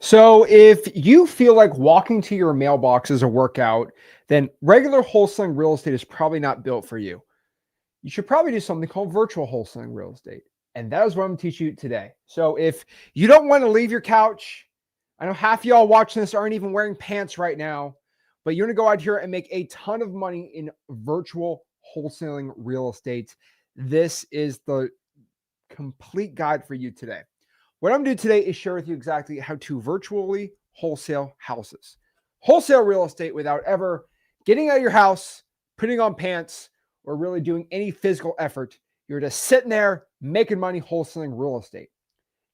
So if you feel like walking to your mailbox is a workout, then regular wholesaling real estate is probably not built for you. You should probably do something called virtual wholesaling real estate. And that is what I'm going to teach you today. So if you don't want to leave your couch, I know half of y'all watching this aren't even wearing pants right now, but you're going to go out here and make a ton of money in virtual wholesaling real estate. This is the complete guide for you today. What I'm going to do today is share with you exactly how to virtually wholesale houses, wholesale real estate without ever getting out of your house, putting on pants, or really doing any physical effort. You're just sitting there making money wholesaling real estate.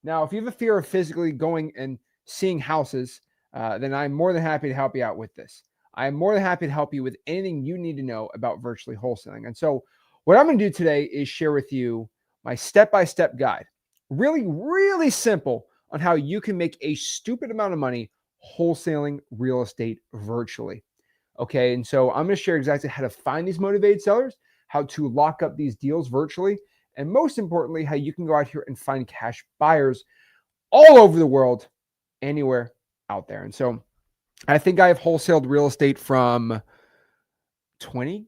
Now, if you have a fear of physically going and seeing houses, then I'm more than happy to help you out with this. I am more than happy to help you with anything you need to know about virtually wholesaling. And so what I'm going to do today is share with you my step-by-step guide. Really, really simple on how you can make a stupid amount of money wholesaling real estate virtually. Okay, and so I'm going to share exactly how to find these motivated sellers, how to lock up these deals virtually, and most importantly, how you can go out here and find cash buyers all over the world, anywhere out there. And so I think I have wholesaled real estate from 20.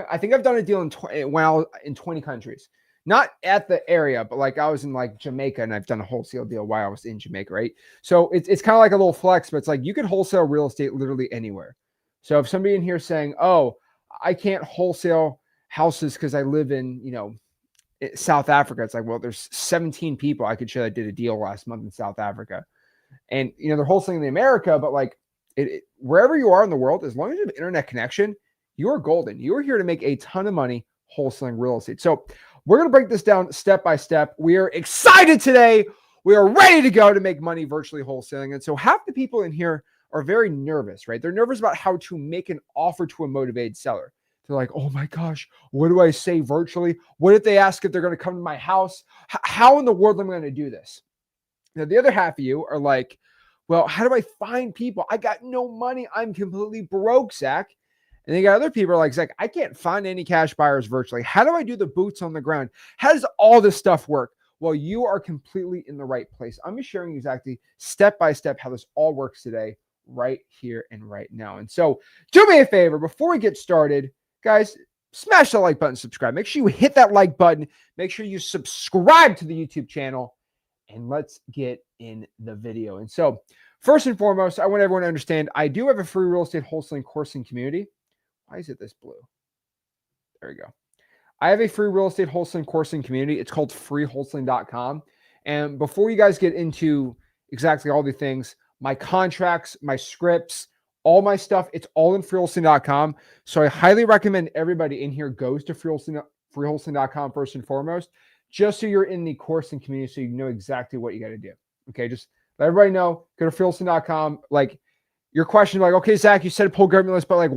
I think I've done a deal in 20 countries. Not at the area, but like I was in like Jamaica and I've done a wholesale deal while I was in Jamaica, right? So it's kind of like a little flex, but it's like you could wholesale real estate literally anywhere. So if somebody in here is saying, oh, I can't wholesale houses because I live in, South Africa, it's like, well, there's 17 people I could show that did a deal last month in South Africa. And, they're wholesaling in America, but like wherever you are in the world, as long as you have internet connection, you're golden. You're here to make a ton of money wholesaling real estate. So we're going to break this down step by step. We are excited today. We are ready to go to make money virtually wholesaling. And so half the people in here are very nervous, right? They're nervous about how to make an offer to a motivated seller. They're like, oh my gosh, what do I say virtually? What if they ask if they're going to come to my house? How in the world am I going to do this? Now, the other half of you are like, well, how do I find people? I got no money. I'm completely broke, Zach. And then you got other people like, Zach, I can't find any cash buyers virtually. How do I do the boots on the ground? How does all this stuff work? Well, you are completely in the right place. I'm just sharing exactly step by step how this all works today, right here and right now. And so do me a favor before we get started, guys, smash the like button, subscribe. Make sure you hit that like button. Make sure you subscribe to the YouTube channel. And let's get in the video. And so first and foremost, I want everyone to understand I do have a free real estate wholesaling course and community. Why is it this blue? There we go. I have a free real estate wholesaling course and community. It's called freewholesaling.com. And before you guys get into exactly all the things, my contracts, my scripts, all my stuff, it's all in freewholesaling.com. So I highly recommend everybody in here goes to freewholesaling.com first and foremost, just so you're in the course and community so you know exactly what you got to do. Okay, just let everybody know. Go to freewholesaling.com. Like, your question, like, okay, Zach, you said pull government list, but like,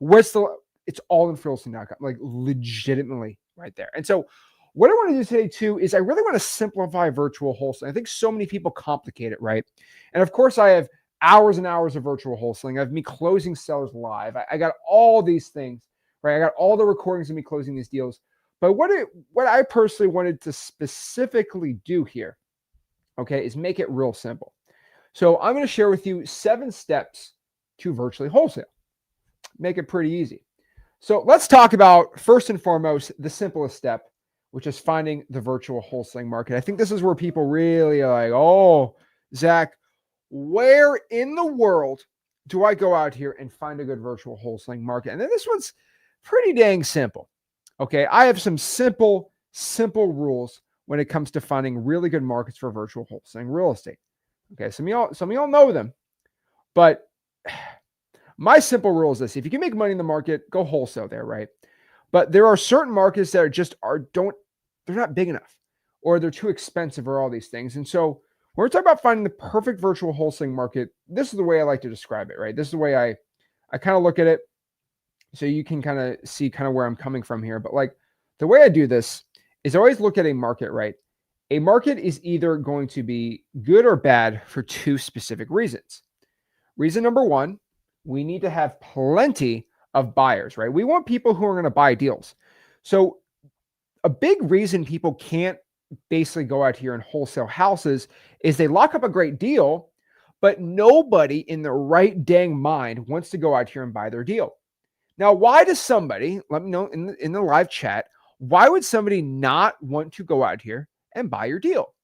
what's the, it's all in freewholesaling.com, like legitimately right there. And so what I want to do today too, is I really want to simplify virtual wholesaling. I think so many people complicate it, right? And of course I have hours and hours of virtual wholesaling. I have me closing sellers live. I got all these things, right? I got all the recordings of me closing these deals. But what I personally wanted to specifically do here, okay, is make it real simple. So I'm going to share with you 7 steps to virtually wholesale. Make it pretty easy. So let's talk about, first and foremost, the simplest step, which is finding the virtual wholesaling market. I think this is where people really are like, oh, Zach, where in the world do I go out here and find a good virtual wholesaling market? And then this one's pretty dang simple. Okay, I have some simple rules when it comes to finding really good markets for virtual wholesaling real estate. Okay, some of y'all know them, but my simple rule is this: if you can make money in the market, go wholesale there, right? But there are certain markets that they're not big enough, or they're too expensive, or all these things. And so when we're talking about finding the perfect virtual wholesaling market, this is the way I like to describe it, right? This is the way I kind of look at it, so you can kind of see kind of where I'm coming from here. But like the way I do this is I always look at a market, right? A market is either going to be good or bad for 2 specific reasons. Reason number 1, we need to have plenty of buyers, right? We want people who are going to buy deals. So a big reason people can't basically go out here and wholesale houses is they lock up a great deal, but nobody in their right dang mind wants to go out here and buy their deal. Now, why does somebody, let me know in the live chat, why would somebody not want to go out here and buy your deal?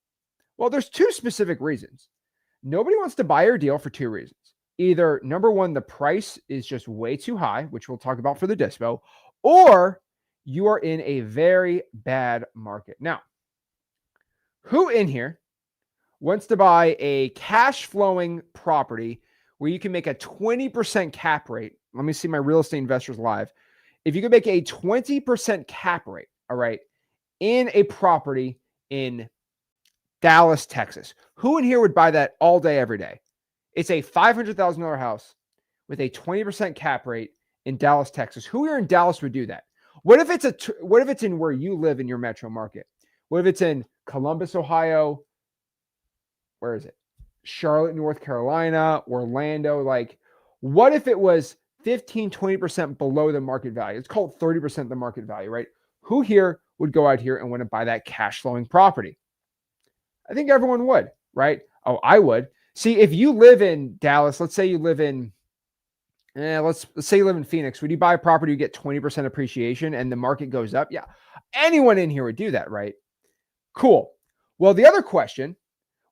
Well, there's two specific reasons. Nobody wants to buy your deal for two reasons. Either number one, the price is just way too high, which we'll talk about for the dispo, or you are in a very bad market. Now, who in here wants to buy a cash flowing property where you can make a 20% cap rate? Let me see my real estate investors live. If you could make a 20% cap rate, all right, in a property in Dallas, Texas, who in here would buy that all day, every day? It's a $500,000 house with a 20% cap rate in Dallas, Texas. Who here in Dallas would do that? What if it's in where you live in your metro market? What if it's in Columbus, Ohio? Where is it? Charlotte, North Carolina, Orlando. Like, what if it was 15, 20% below the market value? It's called 30% the market value, right? Who here would go out here and want to buy that cash flowing property? I think everyone would, right? Oh, I would. See, if you live in Dallas, let's say you live in, let's say you live in Phoenix, would you buy a property, you get 20% appreciation and the market goes up? Yeah. Anyone in here would do that, right? Cool. Well, the other question,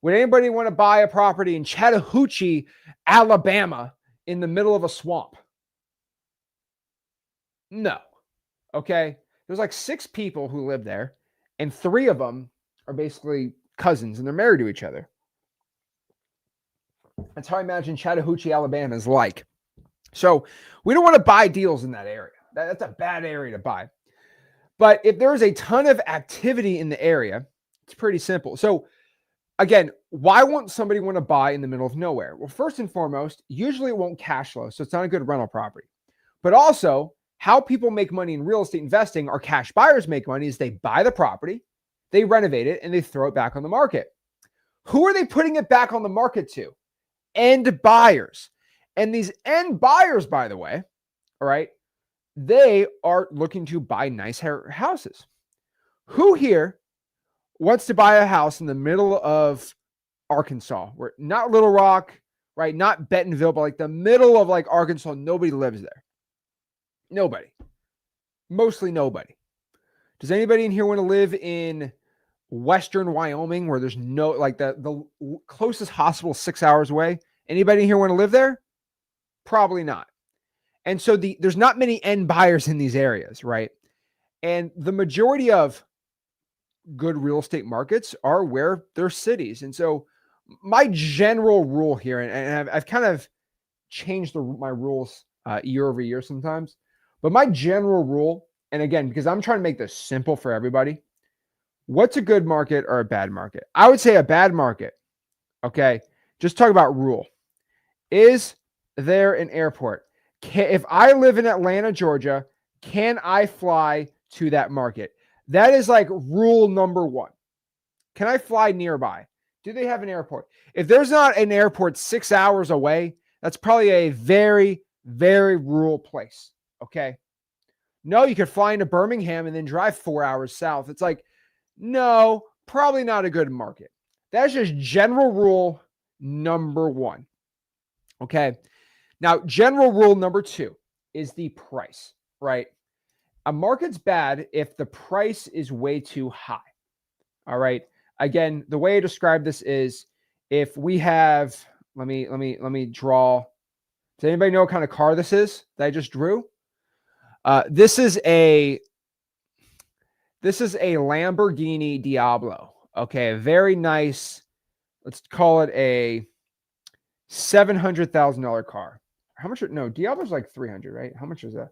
would anybody want to buy a property in Chattahoochee, Alabama, in the middle of a swamp? No. Okay. There's like 6 people who live there, and 3 of them are basically cousins and they're married to each other. That's how I imagine Chattahoochee, Alabama is like. So we don't want to buy deals in that area. That's a bad area to buy. But if there is a ton of activity in the area, it's pretty simple. So again, why won't somebody want to buy in the middle of nowhere? Well, first and foremost, usually it won't cash flow, so it's not a good rental property. But also, how people make money in real estate investing, or cash buyers make money, is they buy the property, they renovate it, and they throw it back on the market. Who are they putting it back on the market to? End buyers. And these end buyers, by the way, all right, they are looking to buy nice houses. Who here wants to buy a house in the middle of Arkansas, where not Little Rock, right? Not Bentonville, but like the middle of like Arkansas, nobody lives there. Nobody. Mostly nobody. Does anybody in here want to live in Western Wyoming, where there's no, like the closest hospital 6 hours away? Anybody in here want to live there? Probably not. And so there's not many end buyers in these areas, right? And the majority of good real estate markets are where there's cities. And so my general rule here, and I've kind of changed my rules year over year sometimes, but my general rule, and again, because I'm trying to make this simple for everybody, what's a good market or a bad market? I would say a bad market, okay? Just talk about rule. Is there an airport? If I live in Atlanta, Georgia, can I fly to that market? That is like rule number 1. Can I fly nearby? Do they have an airport? If there's not an airport 6 hours away, that's probably a very, very rural place. Okay. No, you could fly into Birmingham and then drive 4 hours south. It's like, no, probably not a good market. That's just general rule number 1. Okay. Now, general rule number 2 is the price, right? A market's bad if the price is way too high. All right. Again, the way I describe this is, if we have, let me draw. Does anybody know what kind of car this is that I just drew? This is a Lamborghini Diablo. Okay, a very nice, let's call it a $700,000 car. How much? No, Diablo's like 300, right? How much is that?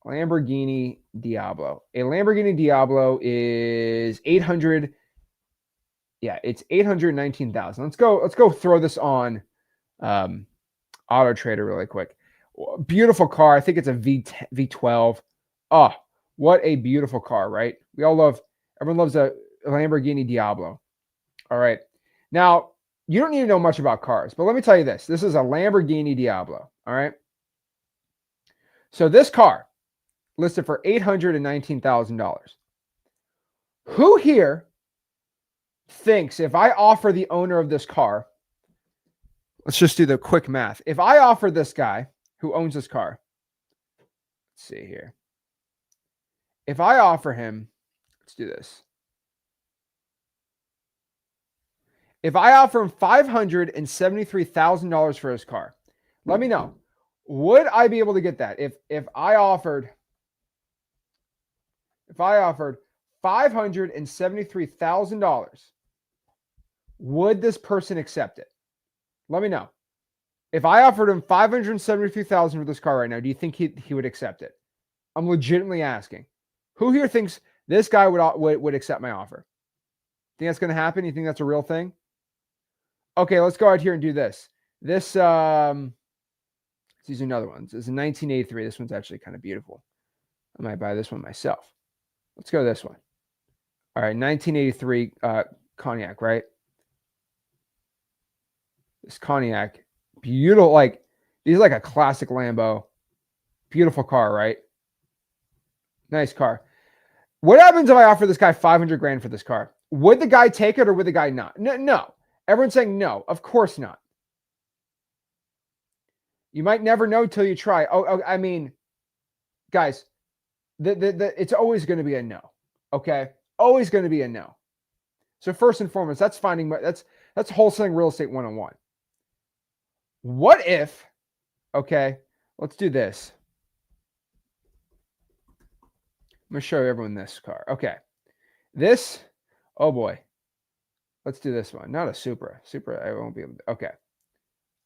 Lamborghini Diablo. A Lamborghini Diablo is 800. Yeah, it's 819,000. Let's go throw this on Auto Trader really quick. Beautiful car. I think it's a V12. Oh, what a beautiful car, right? Everyone loves a Lamborghini Diablo. All right. Now, you don't need to know much about cars, but let me tell you this. This is a Lamborghini Diablo. All right. So this car listed for $819,000. Who here thinks if I offer the owner of this car, let's just do the quick math. If I offer this guy who owns this car, let's see here. If I offer him, let's do this. If I offer him $573,000 for his car, let me know. Would I be able to get that? If I offered $573,000, would this person accept it? Let me know. If I offered him $573,000 for this car right now, do you think he would accept it? I'm legitimately asking. Who here thinks this guy would accept my offer? Think that's going to happen? You think that's a real thing? Okay, let's go out here and do this. These are another one. This is a 1983. This one's actually kind of beautiful. I might buy this one myself. Let's go to this one. All right, 1983 Cognac, right? This Cognac, beautiful. Like, these are like a classic Lambo. Beautiful car, right? Nice car. What happens if I offer this guy 500 grand for this car? Would the guy take it or would the guy not? No. Everyone's saying no. Of course not. You might never know till you try. I mean, guys, it's always going to be a no. Okay, always going to be a no. So first and foremost, that's wholesaling real estate 101. What if? Okay, let's do this. I'm going to show everyone this car. Okay, this. Oh boy. Let's do this one. Not a Supra. Supra, I won't be able to. Okay.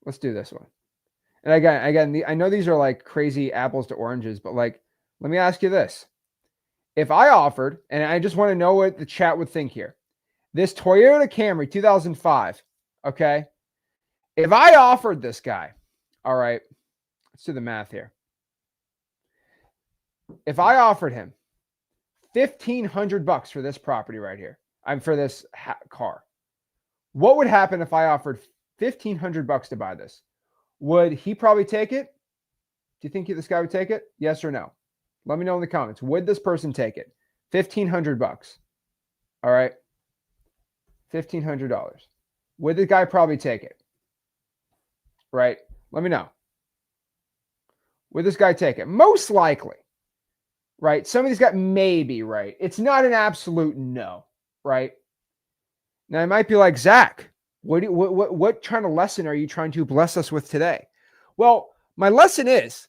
Let's do this one. And again, I know these are like crazy apples to oranges, but like, let me ask you this. If I offered, and I just want to know what the chat would think here, this Toyota Camry 2005, okay? If I offered this guy, all right, let's do the math here. If I offered him $1,500 for this property right here, for this car, what would happen if I offered $1,500 to buy this? Would he probably take it? Do you think this guy would take it? Yes or no? Let me know in the comments. Would this person take it? $1,500. All right. $1,500. Would the guy probably take it? Right? Let me know. Would this guy take it? Most likely. Right? Some of these guys maybe, right? It's not an absolute no. Right? Now, I might be like, Zach, what kind of lesson are you trying to bless us with today? Well, my lesson is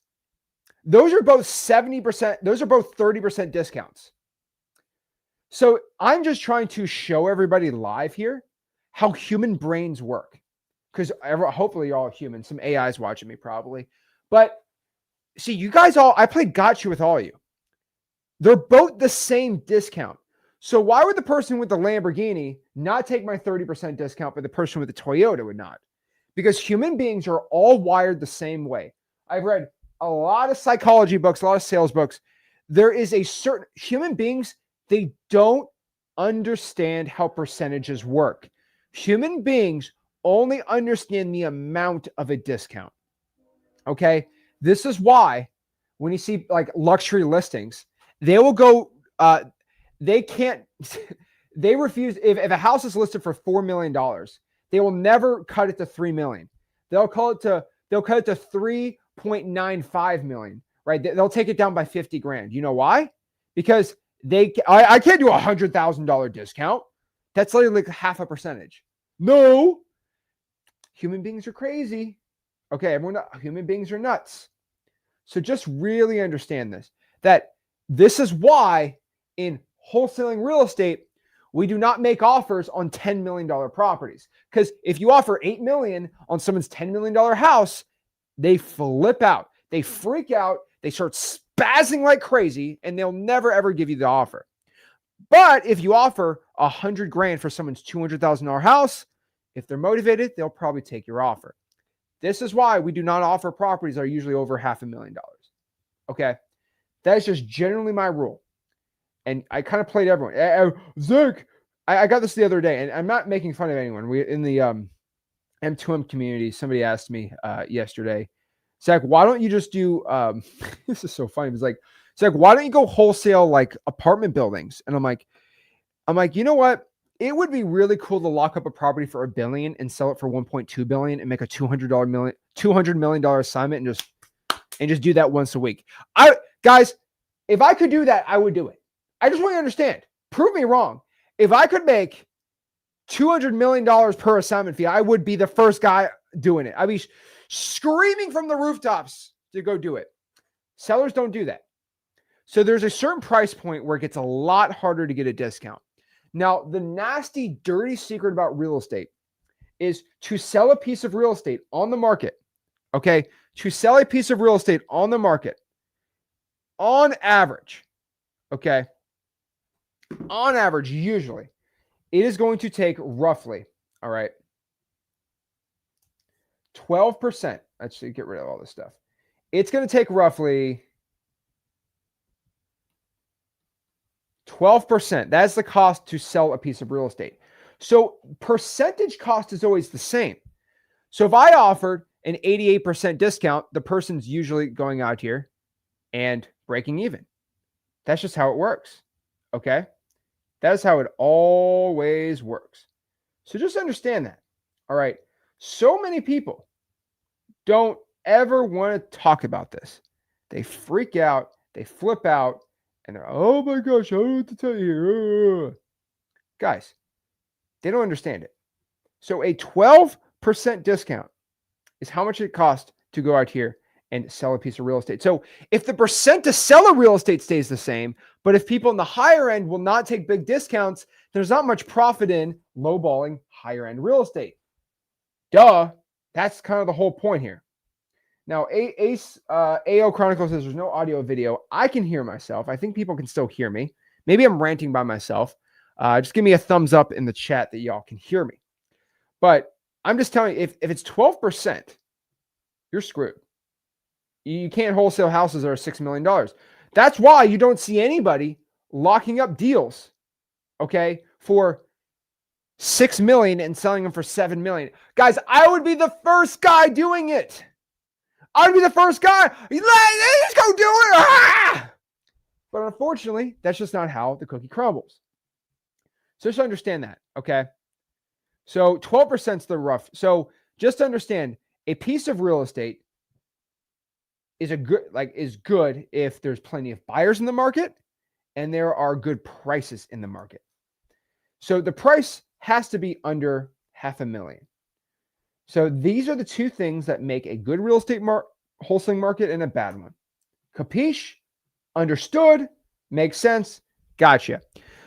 those are both 70%, those are both 30% discounts. So I'm just trying to show everybody live here how human brains work. Because hopefully you're all human. Some AI is watching me probably. But see, you guys I played gotcha with all of you. They're both the same discount. So why would the person with the Lamborghini not take my 30% discount, but the person with the Toyota would not? Because human beings are all wired the same way. I've read a lot of psychology books, a lot of sales books. There is a certain human beings, they don't understand how percentages work. Human beings only understand the amount of a discount. Okay. This is why when you see like luxury listings, they will go, they refuse. If a house is listed for $4 million, they will never cut it to $3 million. They'll cut it to $3.95 million, right? They'll take it down by 50 grand. You know why? Because I can't do $100,000 discount. That's literally like half a percentage. No, human beings are crazy. Okay. Human beings are nuts. So just really understand that this is why in wholesaling real estate, we do not make offers on $10 million properties. Because if you offer $8 million on someone's $10 million house, they flip out. They freak out. They start spazzing like crazy, and they'll never, ever give you the offer. But if you offer $100 grand for someone's $200,000 house, if they're motivated, they'll probably take your offer. This is why we do not offer properties that are usually over $500,000. Okay? That is just generally my rule. And I kind of played everyone. Zach, I got this the other day, and I'm not making fun of anyone. We in the M2M community, somebody asked me yesterday, Zach, why don't you just do this is so funny. It's like, Zach, why don't you go wholesale like apartment buildings? And I'm like, you know what? It would be really cool to lock up a property for $1 billion and sell it for $1.2 billion and make a $200 million assignment and just do that once a week. Guys, if I could do that, I would do it. I just want you to understand. Prove me wrong. If I could make $200 million per assignment fee, I would be the first guy doing it. I'd be screaming from the rooftops to go do it. Sellers don't do that. So there's a certain price point where it gets a lot harder to get a discount. Now, the nasty, dirty secret about real estate is to sell a piece of real estate on the market. Okay. To sell a piece of real estate on the market, on average, okay, on average, usually, it is going to take roughly, all right, 12%. Let's get rid of all this stuff. It's going to take roughly 12%. That's the cost to sell a piece of real estate. So percentage cost is always the same. So if I offered an 88% discount, the person's usually going out here and breaking even. That's just how it works. Okay. That's how it always works. So just understand that. All right. So many people don't ever want to talk about this. They freak out, they flip out, and they're, oh my gosh, I don't know what to tell you here. Guys, they don't understand it. So a 12% discount is how much it costs to go out here and sell a piece of real estate. So if the percent to sell a real estate stays the same, but if people in the higher end will not take big discounts, there's not much profit in lowballing higher end real estate. Duh. That's kind of the whole point here. Now, AO Chronicles says there's no audio video. I can hear myself. I think people can still hear me. Maybe I'm ranting by myself. Just give me a thumbs up in the chat that y'all can hear me. But I'm just telling you, if it's 12%, you're screwed. You can't wholesale houses that are $6 million. That's why you don't see anybody locking up deals, okay, for $6 million and selling them for $7 million. Guys, I would be the first guy doing it. I would be the first guy. Let's go do it. Ah! But unfortunately, that's just not how the cookie crumbles. So just understand that, okay? So 12% is the rough. So just understand, a piece of real estate is good if there's plenty of buyers in the market and there are good prices in the market. So the price has to be under $500,000. So these are the two things that make a good real estate wholesaling market and a bad one. Capiche? Understood? Makes sense? Gotcha.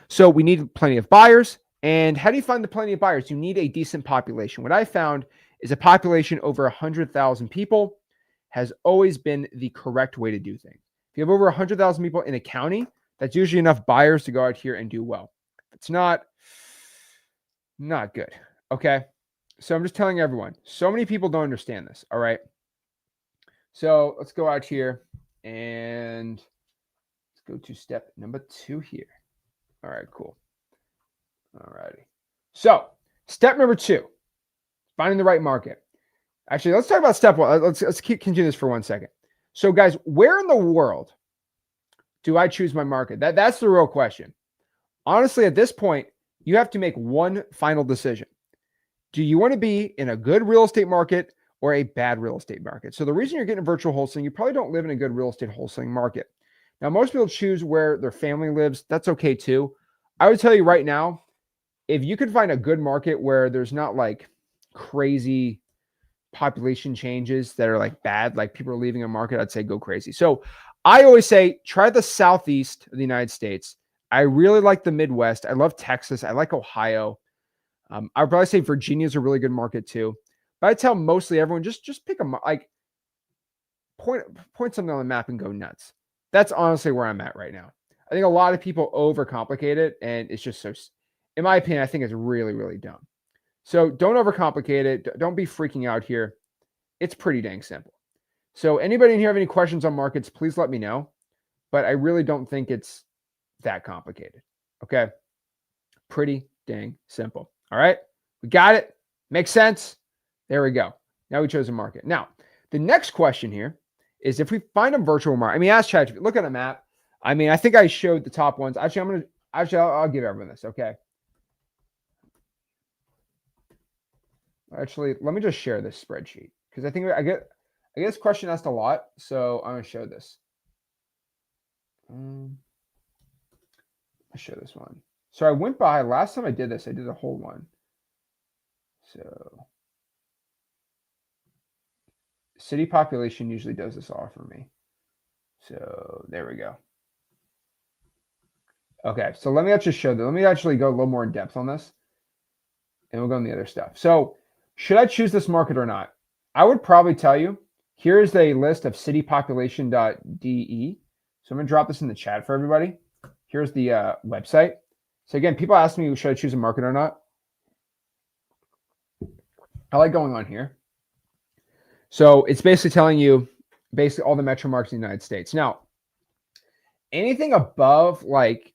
So we need plenty of buyers. And how do you find the plenty of buyers? You need a decent population. What I found is a population over 100,000 people has always been the correct way to do things. If you have over 100,000 people in a county, that's usually enough buyers to go out here and do well. It's not good. Okay. So I'm just telling everyone, so many people don't understand this. All right. So let's go out here and let's go to step number 2 here. All right, cool. All righty. So step number 2, finding the right market. Actually, let's talk about step 1. Let's continue this for 1 second. So guys, where in the world do I choose my market? That's the real question. Honestly, at this point, you have to make one final decision. Do you want to be in a good real estate market or a bad real estate market? So the reason you're getting virtual wholesaling, you probably don't live in a good real estate wholesaling market. Now, most people choose where their family lives. That's okay too. I would tell you right now, if you could find a good market where there's not like crazy population changes that are like bad, like people are leaving a market, I'd say go crazy. So I always say, try the Southeast of the United States. I really like the Midwest. I love Texas. I like Ohio. I would probably say Virginia is a really good market too. But I tell mostly everyone, just pick point something on the map and go nuts. That's honestly where I'm at right now. I think a lot of people overcomplicate it, and it's just so, in my opinion, I think it's really, really dumb. So don't overcomplicate it. Don't be freaking out here. It's pretty dang simple. So anybody in here have any questions on markets, please let me know. But I really don't think it's that complicated. Okay. Pretty dang simple. All right. We got it. Makes sense. There we go. Now we chose a market. Now, the next question here is if we find a virtual market. I mean, ask ChatGPT. Look at a map. I mean, I think I showed the top ones. Actually, I'll give everyone this. Okay. Actually, let me just share this spreadsheet because I think I get this question asked a lot, so I'm gonna show this. I'll show this one. So I went by last time I did this. I did a whole one. So city population usually does this all for me. So there we go. Okay, so let me actually show that. Let me actually go a little more in depth on this, and we'll go on the other stuff. So should I choose this market or not? I would probably tell you, here's a list of citypopulation.de. So I'm going to drop this in the chat for everybody. Here's the website. So again, people ask me, should I choose a market or not? I like going on here. So it's basically telling you basically all the metro markets in the United States. Now, anything above like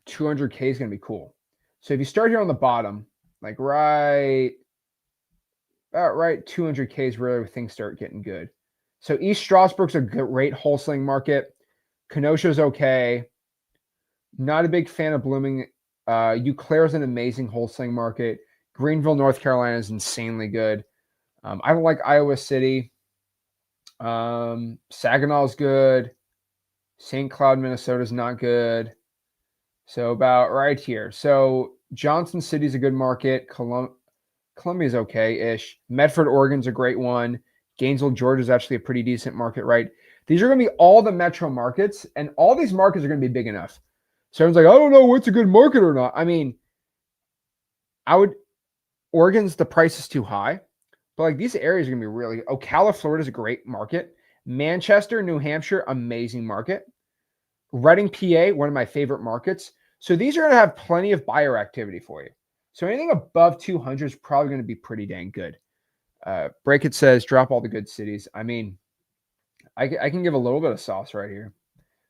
200K is going to be cool. So if you start here on the bottom, like right 200K is where things start getting good. So East Strasburg's a great wholesaling market. Kenosha's okay. Not a big fan of Blooming. Eau Claire's an amazing wholesaling market. Greenville, North Carolina is insanely good. I don't like Iowa City. Saginaw's good. St. Cloud, Minnesota is not good. So about right here. So Johnson City's a good market. Columbia's okay-ish. Medford, Oregon's a great one. Gainesville, Georgia's actually a pretty decent market, right? These are going to be all the metro markets, and all these markets are going to be big enough. So everyone's like, I don't know what's a good market or not. I mean, Oregon's, the price is too high, but like these areas are going to be really, Ocala, Florida's a great market. Manchester, New Hampshire, amazing market. Reading, PA, one of my favorite markets. So these are going to have plenty of buyer activity for you. So anything above 200 is probably going to be pretty dang good. Break It says, drop all the good cities. I mean, I can give a little bit of sauce right here.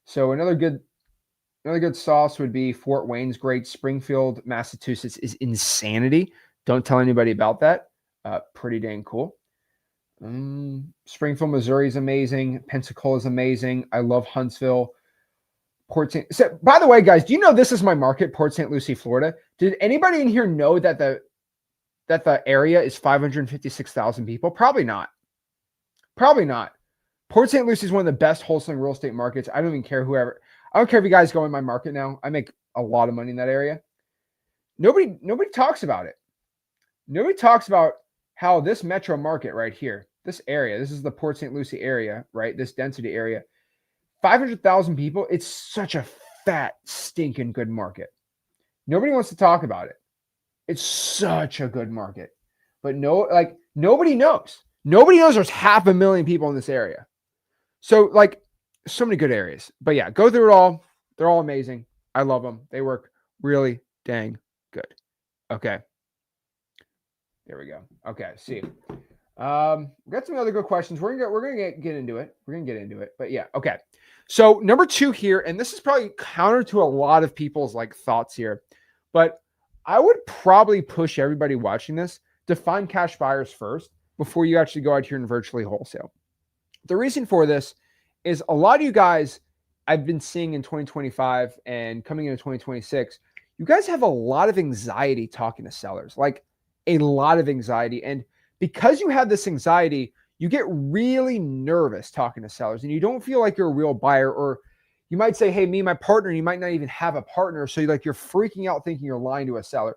So another good sauce would be Fort Wayne's great. Springfield, Massachusetts is insanity. Don't tell anybody about that. Pretty dang cool. Springfield, Missouri is amazing. Pensacola is amazing. I love Huntsville. So, by the way, guys, do you know this is my market, Port St. Lucie, Florida? Did anybody in here know that the area is 556,000 people? Probably not. Probably not. Port St. Lucie is one of the best wholesaling real estate markets. I don't even care whoever. I don't care if you guys go in my market now. I make a lot of money in that area. Nobody talks about it. Nobody talks about how this metro market right here, this area, this is the Port St. Lucie area, right? This density area. 500,000 people, it's such a fat, stinking good market. Nobody wants to talk about it. It's such a good market. But nobody knows. Nobody knows there's 500,000 people in this area. So, like, so many good areas. But yeah, go through it all. They're all amazing. I love them. They work really dang good. Okay. There we go. Okay, see. We got some other good questions. We're gonna get into it. We're gonna get into it. But yeah, okay. So number 2 here, and this is probably counter to a lot of people's like thoughts here, but I would probably push everybody watching this to find cash buyers first before you actually go out here and virtually wholesale. The reason for this is a lot of you guys I've been seeing in 2025 and coming into 2026, you guys have a lot of anxiety talking to sellers, like a lot of anxiety. And because you have this anxiety, you get really nervous talking to sellers and you don't feel like you're a real buyer, or you might say, hey, me and my partner, and you might not even have a partner. So you're freaking out thinking you're lying to a seller.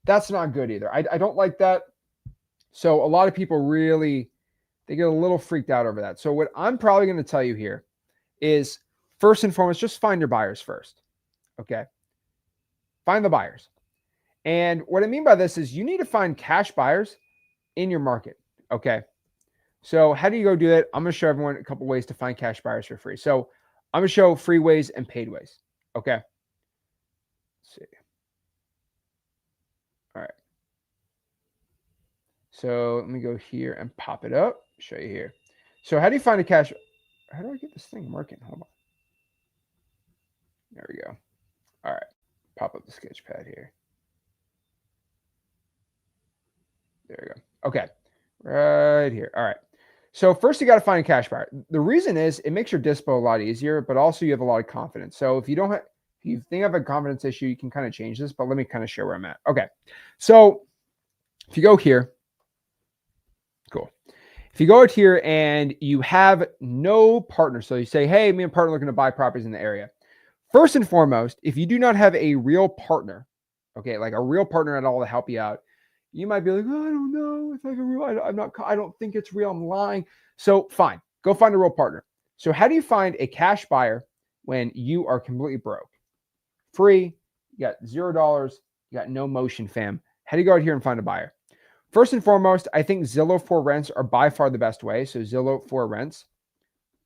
That's not good either. I don't like that. So a lot of people really, they get a little freaked out over that. So what I'm probably going to tell you here is, first and foremost, just find your buyers first. Okay. Find the buyers. And what I mean by this is you need to find cash buyers in your market. Okay. So how do you go do that? I'm going to show everyone a couple ways to find cash buyers for free. So I'm going to show free ways and paid ways. Okay. Let's see. All right. So let me go here and pop it up. Show you here. So how do you find a cash? How do I get this thing working? Hold on. There we go. All right. Pop up the sketch pad here. There we go. Okay. Right here. All right. So first you got to find a cash buyer. The reason is it makes your dispo a lot easier, but also you have a lot of confidence. So if you don't have, if you think of a confidence issue, you can kind of change this, but let me kind of share where I'm at. Okay. So If you go here, cool. If you go out here and you have no partner, so you say, hey, me and partner looking to buy properties in the area. First and foremost, if you do not have a real partner, okay, like a real partner at all to help you out, you might be like, oh, I don't know. It's like a real, I don't think it's real. I'm lying. So fine, go find a real partner. So how do you find a cash buyer when you are completely broke? Free, you got $0, you got no motion, fam. How do you go out here and find a buyer? First and foremost, I think Zillow for rents are by far the best way. So Zillow for rents,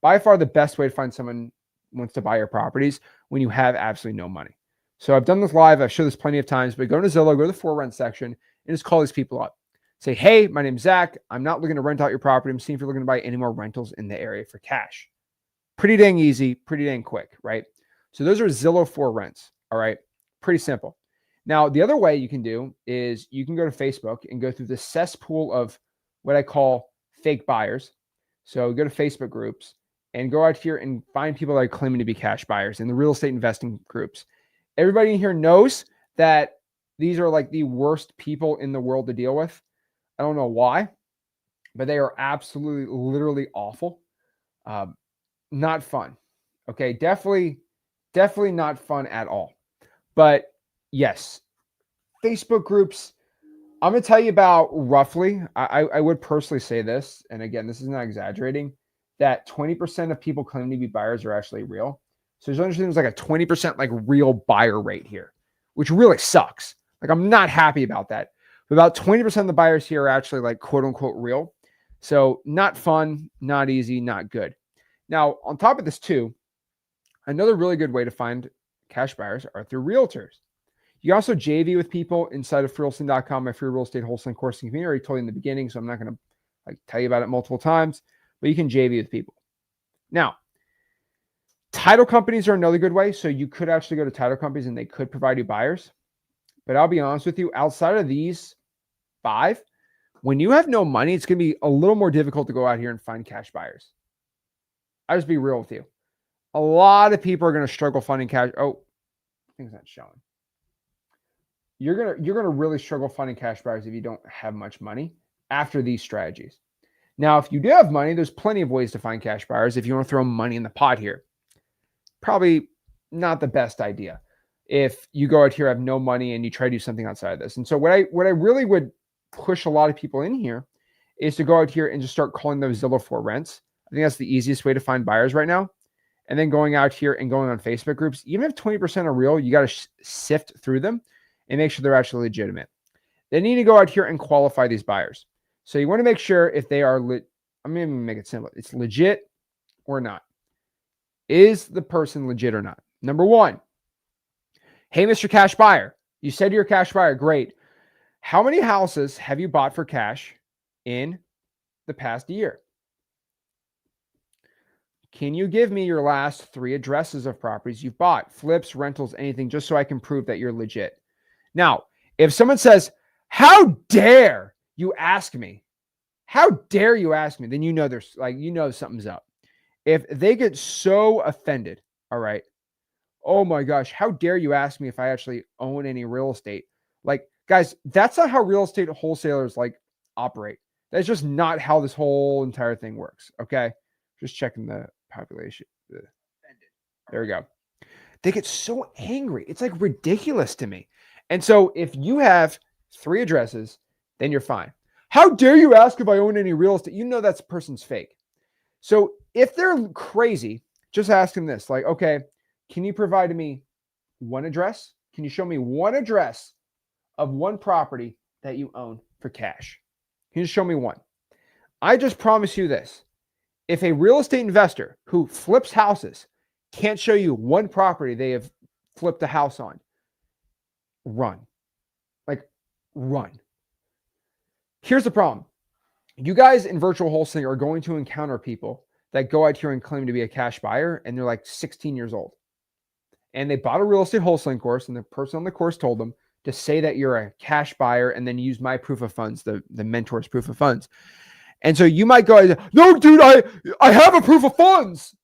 by far the best way to find someone who wants to buy your properties when you have absolutely no money. So I've done this live. I've showed this plenty of times, but go to Zillow, go to the for rent section, and just call these people up. Say, hey, my name's Zach. I'm not looking to rent out your property. I'm seeing if you're looking to buy any more rentals in the area for cash. Pretty dang easy, pretty dang quick, right? So those are Zillow for rents, all right? Pretty simple. Now, the other way you can do is you can go to Facebook and go through the cesspool of what I call fake buyers. So go to Facebook groups and go out here and find people that are claiming to be cash buyers in the real estate investing groups. Everybody in here knows that these are like the worst people in the world to deal with. I don't know why, but they are absolutely, literally awful. Not fun. Okay, definitely not fun at all. But yes, Facebook groups, I'm going to tell you about roughly, I would personally say this, and again, this is not exaggerating, that 20% of people claiming to be buyers are actually real. So there's like a 20% like real buyer rate here, which really sucks. Like I'm not happy about that. But about 20% of the buyers here are actually like quote unquote real. So not fun, not easy, not good. Now, on top of this too, another really good way to find cash buyers are through realtors. You also JV with people inside of freewholesaling.com, my free real estate wholesaling course and community. I already told you in the beginning, so I'm not going to like tell you about it multiple times, but you can JV with people. Now, title companies are another good way. So you could actually go to title companies and they could provide you buyers. But I'll be honest with you, outside of these 5, when you have no money, it's going to be a little more difficult to go out here and find cash buyers. I'll just be real with you. A lot of people are going to struggle finding cash. Oh, things not showing. You're gonna really struggle finding cash buyers if you don't have much money after these strategies. Now, if you do have money, there's plenty of ways to find cash buyers. If you want to throw money in the pot here, probably not the best idea. If you go out here, have no money, and you try to do something outside of this. And so what I really would push a lot of people in here is to go out here and just start calling those Zillow for rents. I think that's the easiest way to find buyers right now. And then going out here and going on Facebook groups, even if 20% are real, you got to sift through them and make sure they're actually legitimate. They need to go out here and qualify these buyers. So you want to make sure if they are, I'm going to make it simple. It's legit or not. Is the person legit or not? Number 1, hey, Mr. Cash Buyer, you said you're a cash buyer. Great. How many houses have you bought for cash in the past year? Can you give me your last 3 addresses of properties you've bought, flips, rentals, anything, just so I can prove that you're legit? Now, if someone says, how dare you ask me? How dare you ask me? Then you know there's like, you know something's up. If they get so offended, all right, oh my gosh, how dare you ask me if I actually own any real estate? Like, guys, that's not how real estate wholesalers like operate. That's just not how this whole entire thing works. Okay. Just checking the population. There we go. They get so angry. It's like ridiculous to me. And so if you have 3 addresses, then you're fine. How dare you ask if I own any real estate? You know that person's fake. So if they're crazy, just ask them this. Like, okay, can you provide me 1 address? Can you show me 1 address of 1 property that you own for cash? Can you show me 1? I just promise you this. If a real estate investor who flips houses can't show you 1 property they have flipped a house on, run. Like, run. Here's the problem. You guys in virtual wholesaling are going to encounter people that go out here and claim to be a cash buyer, and they're like 16 years old. And they bought a real estate wholesaling course, and the person on the course told them to say that you're a cash buyer and then use my proof of funds, the mentor's proof of funds. And so you might go, no, dude, I have a proof of funds.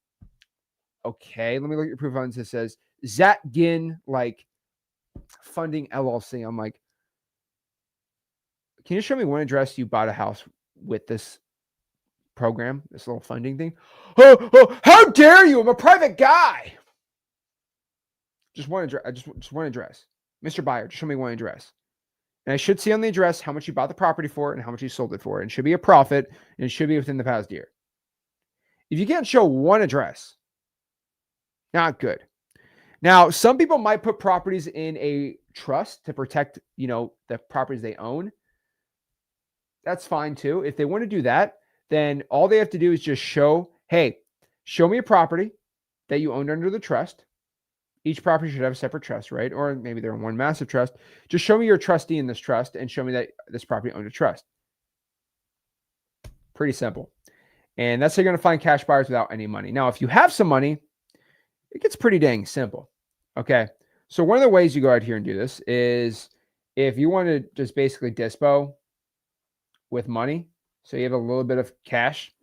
Okay, let me look at your proof of funds. It says Zach Ginn, like funding LLC. I'm like, Can you show me one address you bought a house with this program, this little funding thing? Oh, how dare you? I'm a private guy. Just one address. Just one address. Mr. Buyer, just show me one address. And I should see on the address how much you bought the property for and how much you sold it for. And it should be a profit, and it should be within the past year. If you can't show one address, not good. Now, some people might put properties in a trust to protect, the properties they own. That's fine too. If they want to do that, then all they have to do is just show me a property that you owned under the trust. Each property should have a separate trust, right? Or maybe they're in one massive trust. Just show me your trustee in this trust and show me that this property owned a trust. Pretty simple. And that's how you're going to find cash buyers without any money. Now, if you have some money, it gets pretty dang simple. Okay. So one of the ways you go out here and do this is if you want to just basically dispo with money, so you have a little bit of cash,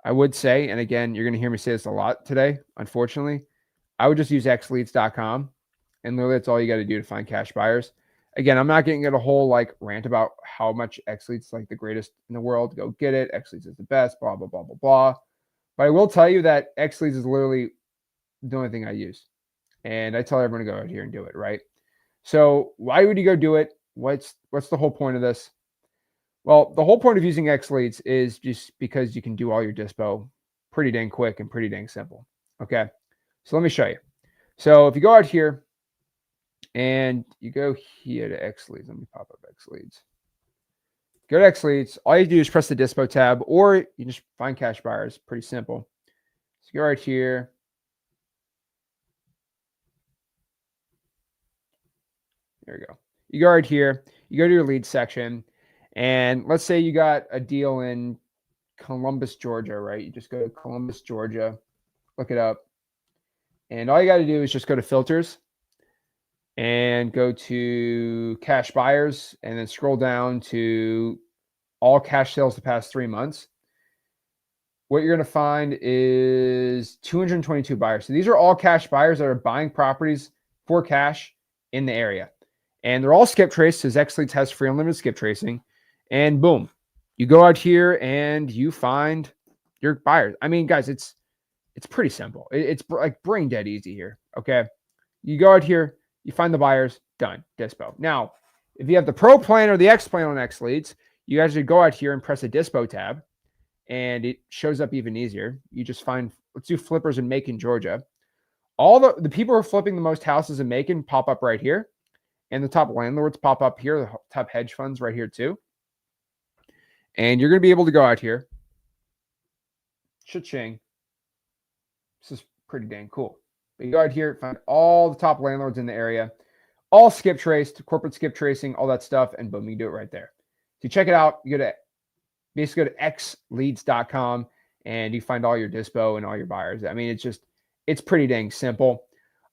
I would say, and again, you're going to hear me say this a lot today, unfortunately, I would just use xleads.com, and literally that's all you got to do to find cash buyers. Again, I'm not getting into a whole rant about how much xleads is the greatest in the world. Go get it. xleads is the best, blah, blah, blah, blah, blah. But I will tell you that xleads is literally the only thing I use. And I tell everyone to go out here and do it, right? So why would you go do it? What's the whole point of this? Well, the whole point of using xleads is just because you can do all your dispo pretty dang quick and pretty dang simple. Okay. So let me show you. So if you go out here and you go here to xleads, let me pop up xleads. Go to xleads. All you do is press the dispo tab, or you just find cash buyers. Pretty simple. So go right here. There you go. You go right here. You go to your lead section, and let's say you got a deal in Columbus, Georgia, right? You just go to Columbus, Georgia, look it up. And all you got to do is just go to filters and go to cash buyers and then scroll down to all cash sales the past 3 months. What you're going to find is 222 buyers. So these are all cash buyers that are buying properties for cash in the area. And they're all skip traced because xleads has free unlimited skip tracing. And boom, you go out here and you find your buyers. I mean, guys, it's pretty simple. It's like brain dead easy here. Okay. You go out here, you find the buyers, done, dispo. Now, if you have the Pro plan or the X plan on xleads, you actually go out here and press a dispo tab, and it shows up even easier. You just find, let's do flippers in Macon, Georgia. All the people who are flipping the most houses in Macon pop up right here, and the top landlords pop up here, the top hedge funds right here too. And you're going to be able to go out here, cha-ching. This is pretty dang cool. But you go out here, find all the top landlords in the area, all skip traced, corporate skip tracing, all that stuff, and boom, you can do it right there. So you check it out. You go to xleads.com, and you find all your dispo and all your buyers. I mean, it's pretty dang simple.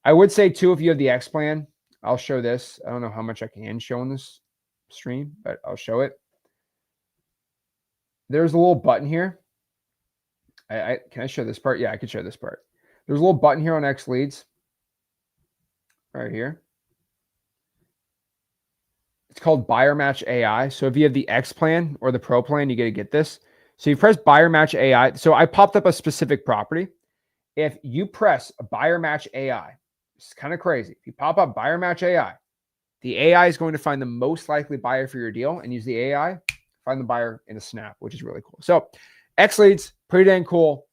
I would say too, if you have the X plan, I'll show this. I don't know how much I can show on this stream, but I'll show it. There's a little button here. Can I show this part? Yeah, I could show this part. There's a little button here on xleads right here. It's called Buyer Match AI. So if you have the X plan or the Pro plan, you got to get this. So you press Buyer Match AI. So I popped up a specific property. If you press Buyer Match AI, it's kind of crazy. If you pop up Buyer Match AI, the AI is going to find the most likely buyer for your deal and use the AI, find the buyer in a snap, which is really cool. So xleads, pretty dang cool.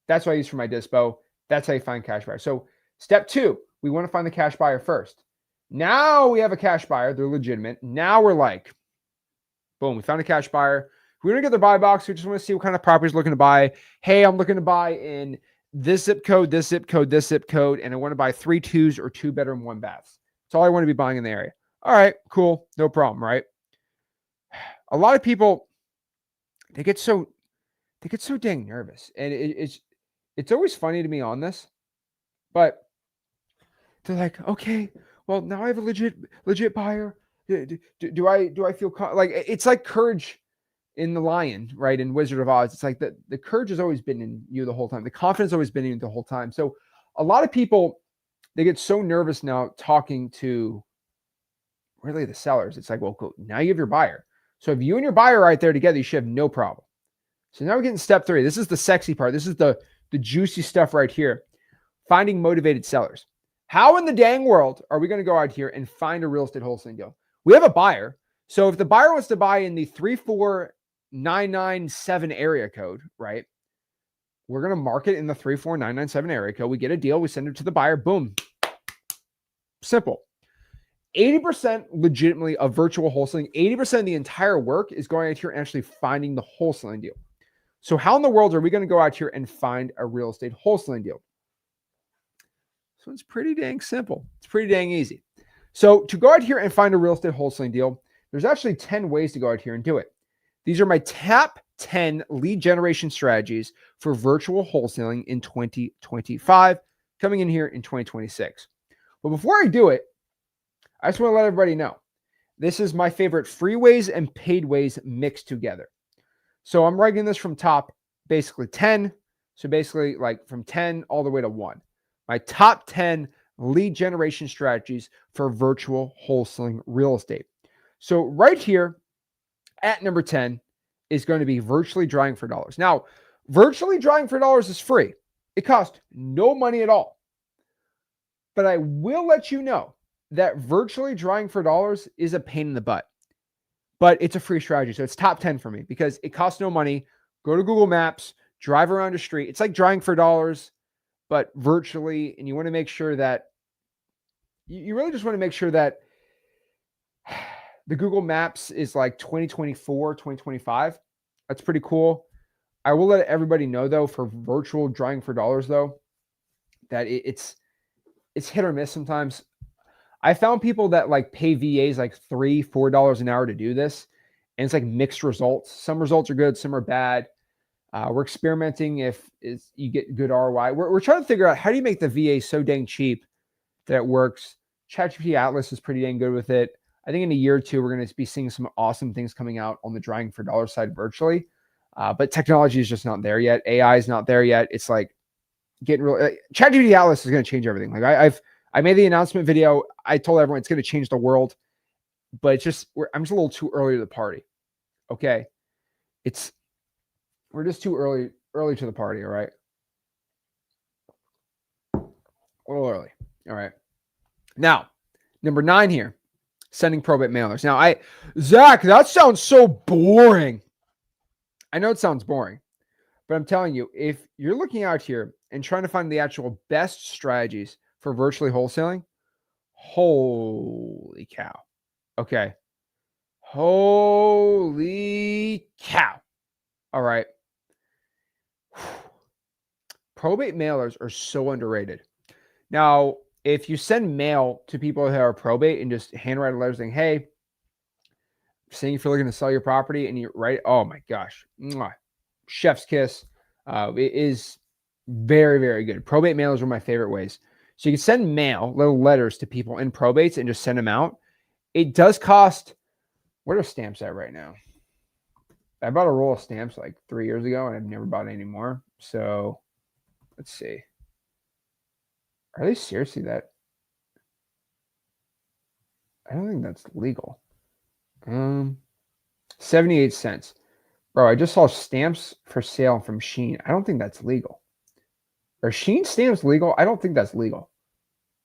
That's what I use for my dispo. That's how you find cash buyer. So step 2, we want to find the cash buyer first. Now we have a cash buyer. They're legitimate. Now we're like, boom, we found a cash buyer. We're going to get their buy box. We just want to see what kind of properties looking to buy. Hey, I'm looking to buy in this zip code, this zip code, this zip code, and I want to buy 3 2s or 2 bedroom, 1 baths. That's all I want to be buying in the area. All right, cool. No problem, right? A lot of people, they get so dang nervous. And it's always funny to me on this, but they're like, okay, well, now I have a legit buyer. Do I feel like it's like courage in the lion, right? In Wizard of Oz. It's like the courage has always been in you the whole time. The confidence has always been in you the whole time. So a lot of people, they get so nervous now talking to really the sellers. It's like, well, cool. Now you have your buyer. So if you and your buyer are right there together, you should have no problem. So now we're getting step 3. This is the sexy part. This is the juicy stuff right here. Finding motivated sellers. How in the dang world are we going to go out here and find a real estate wholesaling deal? We have a buyer. So if the buyer wants to buy in the 34997 area code, right? We're going to mark it in the 34997 area code. We get a deal. We send it to the buyer. Boom. Simple. 80% legitimately of virtual wholesaling, 80% of the entire work is going out here and actually finding the wholesaling deal. So how in the world are we going to go out here and find a real estate wholesaling deal? So it's pretty dang simple. It's pretty dang easy. So to go out here and find a real estate wholesaling deal, there's actually 10 ways to go out here and do it. These are my top 10 lead generation strategies for virtual wholesaling in 2025, coming in here in 2026. But before I do it, I just want to let everybody know, this is my favorite free ways and paid ways mixed together. So I'm ranking this from top, basically 10. So basically like from 10 all the way to 1. My top 10 lead generation strategies for virtual wholesaling real estate. So right here at number 10 is going to be virtually drawing for dollars. Now, virtually drawing for dollars is free. It costs no money at all. But I will let you know that virtually drawing for dollars is a pain in the butt. But it's a free strategy. So it's top 10 for me because it costs no money. Go to Google Maps, drive around the street. It's like drawing for dollars, but virtually. And you want to make sure that you really just want to make sure that the Google Maps is like 2024, 2025. That's pretty cool. I will let everybody know though, for virtual drawing for dollars though, that it's hit or miss sometimes. I found people that like pay VAs like $3, $4 an hour to do this. And it's like mixed results. Some results are good, some are bad. We're experimenting if you get good ROI. We're trying to figure out how do you make the VA so dang cheap that it works. ChatGPT Atlas is pretty dang good with it. I think in a year or two, we're going to be seeing some awesome things coming out on the drawing for dollars side virtually. But technology is just not there yet. AI is not there yet. It's like getting real. ChatGPT Atlas is going to change everything. Like I made the announcement video. I told everyone it's going to change the world, but it's just I'm just a little too early to the party. Okay, we're just too early to the party. All right, a little early. All right. Now, number 9 here, sending probate mailers. Now, Zach, that sounds so boring. I know it sounds boring, but I'm telling you, if you're looking out here and trying to find the actual best strategies for virtually wholesaling, holy cow. Okay. Holy cow. All right. Probate mailers are so underrated. Now, if you send mail to people that are probate and just handwrite a letter saying, hey, saying if you're looking to sell your property and you write, oh my gosh, chef's kiss. It is very, very good. Probate mailers are my favorite ways. So you can send mail, little letters to people in probates and just send them out. It does cost, what are stamps at right now? I bought a roll of stamps like 3 years ago and I've never bought any more. So let's see. Are they seriously that? I don't think that's legal. 78 cents. Bro, I just saw stamps for sale from Shein. I don't think that's legal. Are Shein stamps legal? I don't think that's legal.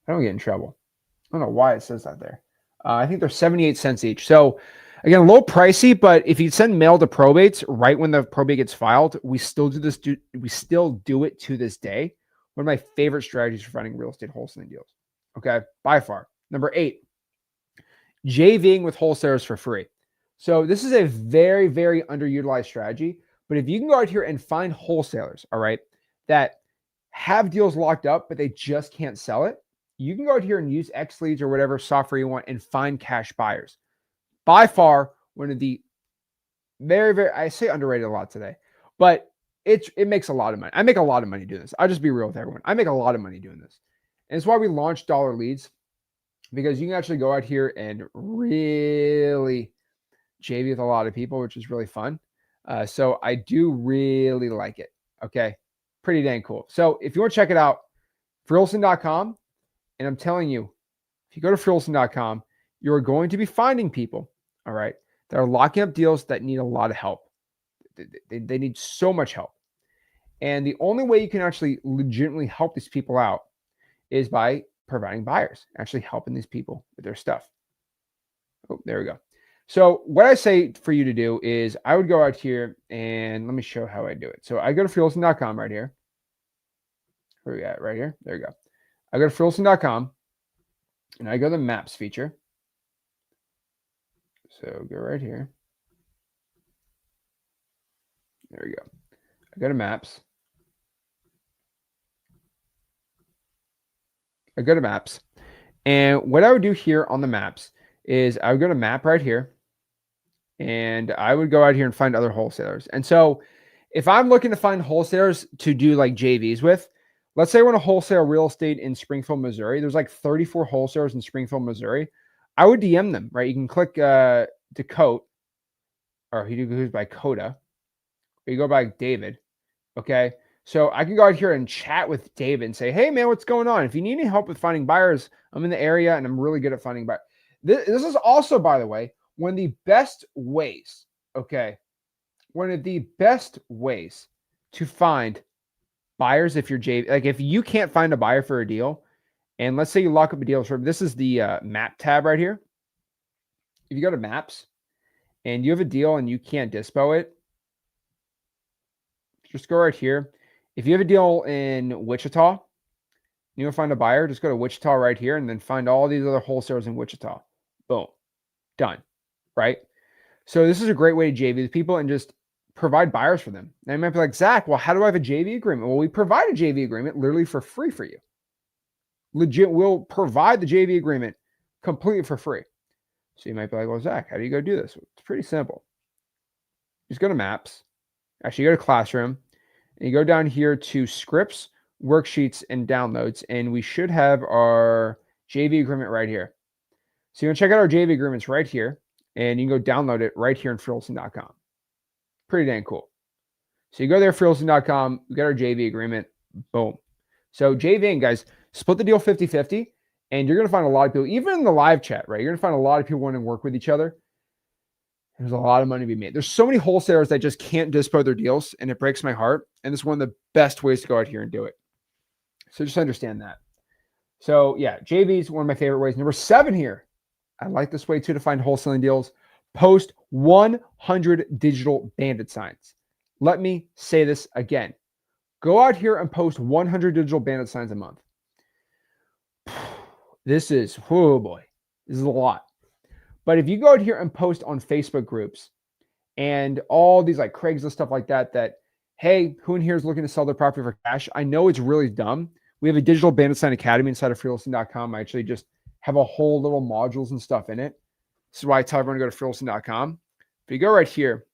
I don't get in trouble. I don't know why it says that there. I think they're 78 cents each. So again, a little pricey, but if you send mail to probates right when the probate gets filed, we still do this. We still do it to this day. One of my favorite strategies for finding real estate wholesaling deals. Okay, by far. Number 8, JVing with wholesalers for free. So this is a very, very underutilized strategy. But if you can go out here and find wholesalers, all right, that have deals locked up, but they just can't sell it, you can go out here and use X Leads or whatever software you want and find cash buyers. By far, one of the very, very, I say underrated a lot today, but it makes a lot of money. I make a lot of money doing this. I'll just be real with everyone. I make a lot of money doing this. And it's why we launched Dollar Leads, because you can actually go out here and really JV with a lot of people, which is really fun. So I do really like it. Okay. Pretty dang cool. So if you want to check it out, freelson.com. And I'm telling you, if you go to freelson.com, you're going to be finding people, all right, that are locking up deals that need a lot of help. They need so much help. And the only way you can actually legitimately help these people out is by providing buyers, actually helping these people with their stuff. Oh, there we go. So what I say for you to do is I would go out here and let me show how I do it. So I go to freeholsing.com right here. Where are we at? Right here. There you go. I go to freeholsing.com and I go to the maps feature. So go right here. There we go. I go to maps. I go to maps. And what I would do here on the maps is I would go to map right here. And I would go out here and find other wholesalers. And so if I'm looking to find wholesalers to do like JVs with, let's say I want to wholesale real estate in Springfield, Missouri. There's like 34 wholesalers in Springfield, Missouri. I would DM them, right? You can click Dakota, or he goes by Coda, or you go by David. Okay. So I can go out here and chat with David and say, hey, man, what's going on? If you need any help with finding buyers, I'm in the area and I'm really good at finding buyers. This is also, by the way, one of the best ways, okay, one of the best ways to find buyers if you're JV. Like if you can't find a buyer for a deal, and let's say you lock up a deal, so this is the map tab right here. If you go to maps and you have a deal and you can't dispo it, just go right here. If you have a deal in Wichita, you want to find a buyer, just go to Wichita right here and then find all these other wholesalers in Wichita. Boom. Done. Right? So this is a great way to JV with people and just provide buyers for them. And you might be like, Zach, well, how do I have a JV agreement? Well, we provide a JV agreement literally for free for you. Legit, we'll provide the JV agreement completely for free. So you might be like, well, Zach, how do you go do this? It's pretty simple. Just go to maps. Actually, go to classroom. And you go down here to scripts, worksheets, and downloads. And we should have our JV agreement right here. So you're going to check out our JV agreements right here. And you can go download it right here in freeholsing.com. Pretty dang cool. So you go there, freeholsing.com. We got our JV agreement. Boom. So JVing, guys, split the deal 50-50. And you're going to find a lot of people, even in the live chat, right? You're going to find a lot of people wanting to work with each other. There's a lot of money to be made. There's so many wholesalers that just can't dispo their deals, and it breaks my heart. And it's one of the best ways to go out here and do it. So just understand that. So yeah, JV is one of my favorite ways. Number 7 here. I like this way too to find wholesaling deals. Post 100 digital bandit signs. Let me say this again. Go out here and post 100 digital bandit signs a month. This is, oh boy, this is a lot. But if you go out here and post on Facebook groups and all these like Craigslist stuff like that, hey, who in here is looking to sell their property for cash? I know it's really dumb. We have a digital bandit sign academy inside of freeholsing.com. I actually just have a whole little modules and stuff in it. This is why I tell everyone to go to freeholsing.com. If you go right here,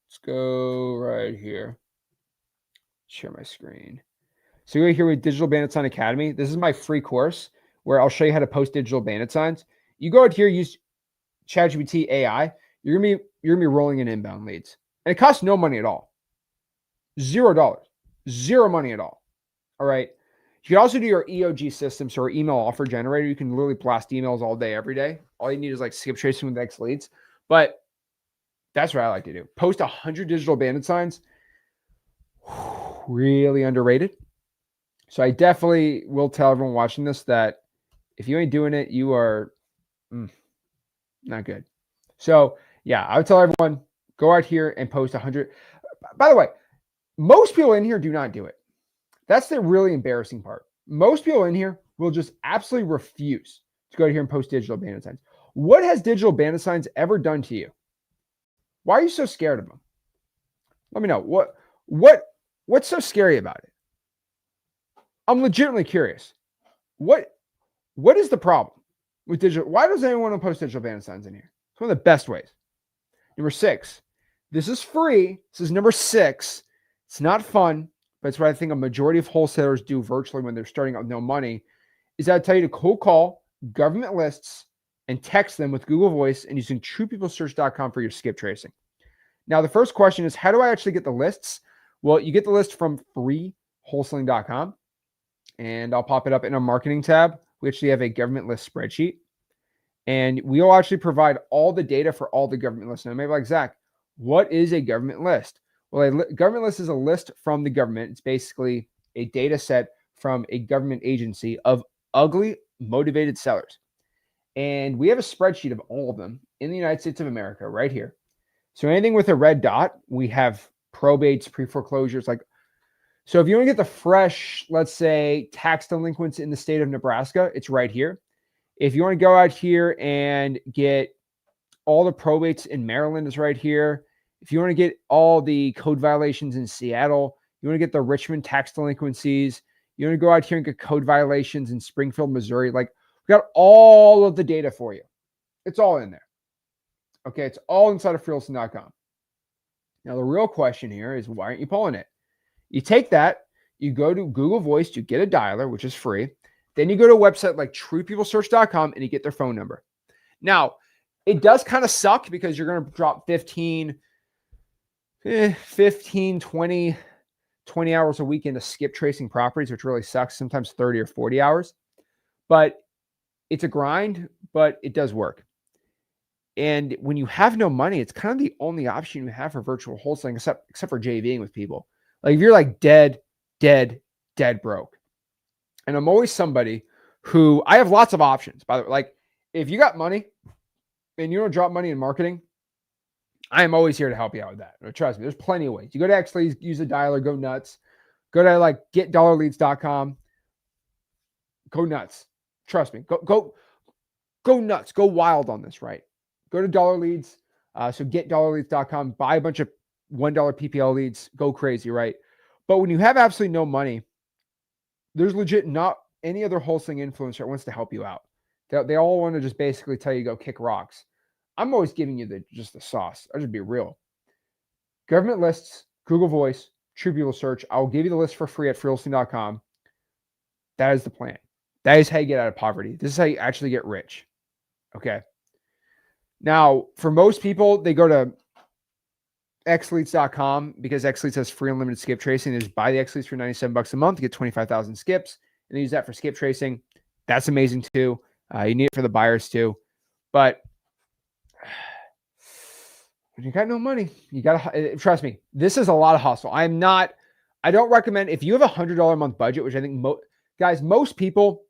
let's go right here. Share my screen. So you go here with Digital Bandit Sign Academy. This is my free course where I'll show you how to post digital bandit signs. You go out here, use ChatGPT AI. You're gonna be rolling in inbound leads, and it costs no money at all. $0, zero money at all. All right. You can also do your EOG system, so our email offer generator. You can literally blast emails all day, every day. All you need is like skip tracing with X leads. But that's what I like to do. Post 100 digital bandit signs. Really underrated. So I definitely will tell everyone watching this that if you ain't doing it, you are not good. So yeah, I would tell everyone, go out here and post 100. By the way, most people in here do not do it. That's the really embarrassing part. Most people in here will just absolutely refuse to go out here and post digital bandit signs. What has digital bandit signs ever done to you? Why are you so scared of them? Let me know. What's so scary about it? I'm legitimately curious. What is the problem with digital? Why does anyone want to post digital bandit signs in here? It's one of the best ways. Number 6. This is free. This is number 6. It's not fun, but it's what I think a majority of wholesalers do virtually when they're starting out with no money, is I tell you to cold call government lists and text them with Google Voice and using truepeoplesearch.com for your skip tracing. Now, the first question is, how do I actually get the lists? Well, you get the list from freewholesaling.com, and I'll pop it up in a marketing tab. We actually have a government list spreadsheet. And we'll actually provide all the data for all the government lists. Now, maybe like, Zach, what is a government list? Well, a government list is a list from the government. It's basically a data set from a government agency of ugly, motivated sellers. And we have a spreadsheet of all of them in the United States of America right here. So anything with a red dot, we have probates, pre-foreclosures. So if you want to get the fresh, let's say, tax delinquents in the state of Nebraska, it's right here. If you want to go out here and get all the probates in Maryland, is right here. If you want to get all the code violations in Seattle, you want to get the Richmond tax delinquencies, you want to go out here and get code violations in Springfield, Missouri. We got all of the data for you. It's all in there. Okay, it's all inside of freelisting.com. Now, the real question here is, why aren't you pulling it? You take that, you go to Google Voice, you get a dialer, which is free. Then you go to a website like truepeoplesearch.com and you get their phone number. Now, it does kind of suck because you're going to drop 15, 20 hours a week into skip tracing properties, which really sucks, sometimes 30 or 40 hours. But it's a grind, but it does work. And when you have no money, it's kind of the only option you have for virtual wholesaling, except for JVing with people. Like if you're like dead broke. And I'm always somebody who, I have lots of options, by the way. Like if you got money and you don't drop money in marketing, I am always here to help you out with that. Trust me, there's plenty of ways. You go to XLeads, use a dialer, go nuts. Go to like getdollarleads.com. Go nuts. Trust me. Go nuts. Go wild on this, right? Go to Dollar Leads. So getdollarleads.com. Buy a bunch of $1 PPL leads. Go crazy, right? But when you have absolutely no money, there's legit not any other wholesaling influencer that wants to help you out. They all want to just basically tell you go kick rocks. I'm always giving you just the sauce. I'll just be real. Government lists, Google Voice, True People Search. I'll give you the list for free at freelisting.com. That is the plan. That is how you get out of poverty. This is how you actually get rich. Okay. Now, for most people, they go to xleads.com because xleads has free unlimited skip tracing. They just buy the xleads for $97 a month, get 25,000 skips, and they use that for skip tracing. That's amazing too. You need it for the buyers too. But when you got no money, you got to, trust me, this is a lot of hustle. I don't recommend, if you have $100 a month budget, which I think most people,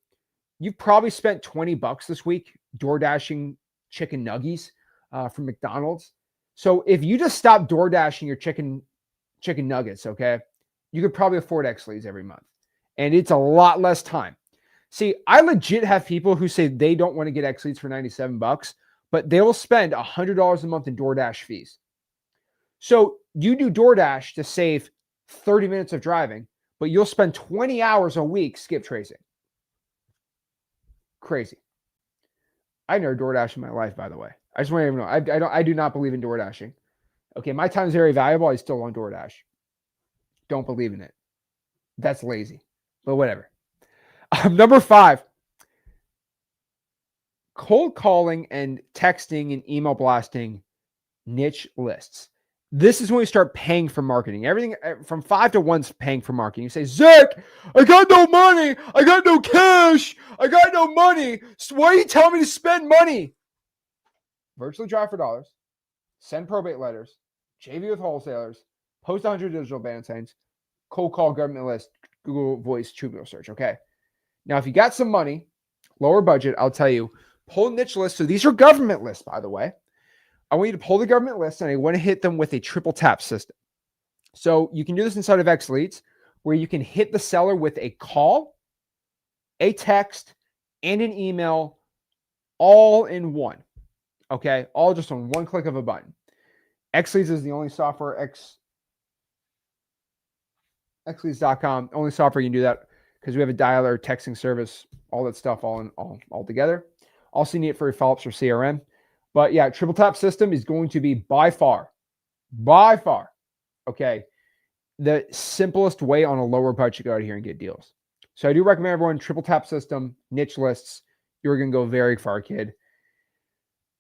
you've probably spent $20 this week door dashing chicken nuggies from McDonald's. So if you just stop door dashing your chicken nuggets, okay, you could probably afford XLeads every month. And it's a lot less time. See, I legit have people who say they don't want to get XLeads for $97, but they will spend $100 a month in DoorDash fees. So you do DoorDash to save 30 minutes of driving, but you'll spend 20 hours a week skip tracing. Crazy. I never DoorDash in my life, by the way. I just want to know. I do not believe in DoorDashing. Okay, my time is very valuable. I still want DoorDash. Don't believe in it. That's lazy, but whatever. Number 5, cold calling and texting and email blasting niche lists. This is when we start paying for marketing. Everything from 5 to 1's paying for marketing. You say, Zach, I got no money. I got no cash. I got no money. So why are you telling me to spend money? Virtually drive for dollars. Send probate letters. JV with wholesalers. Post 100 digital band signs. Cold call government list. Google Voice, True People Search. Okay. Now, if you got some money, lower budget, I'll tell you, pull niche lists. So these are government lists, by the way. I want you to pull the government list and I want to hit them with a triple tap system. So you can do this inside of XLeads where you can hit the seller with a call, a text, and an email all in one. Okay. All just on one click of a button. XLeads is the only software, xleads.com, only software you can do that because we have a dialer, texting service, all that stuff all together. Also need it for your follow-ups or CRM. But yeah, triple tap system is going to be by far, okay, the simplest way on a lower budget to go out here and get deals. So I do recommend everyone triple tap system, niche lists. You're going to go very far, kid.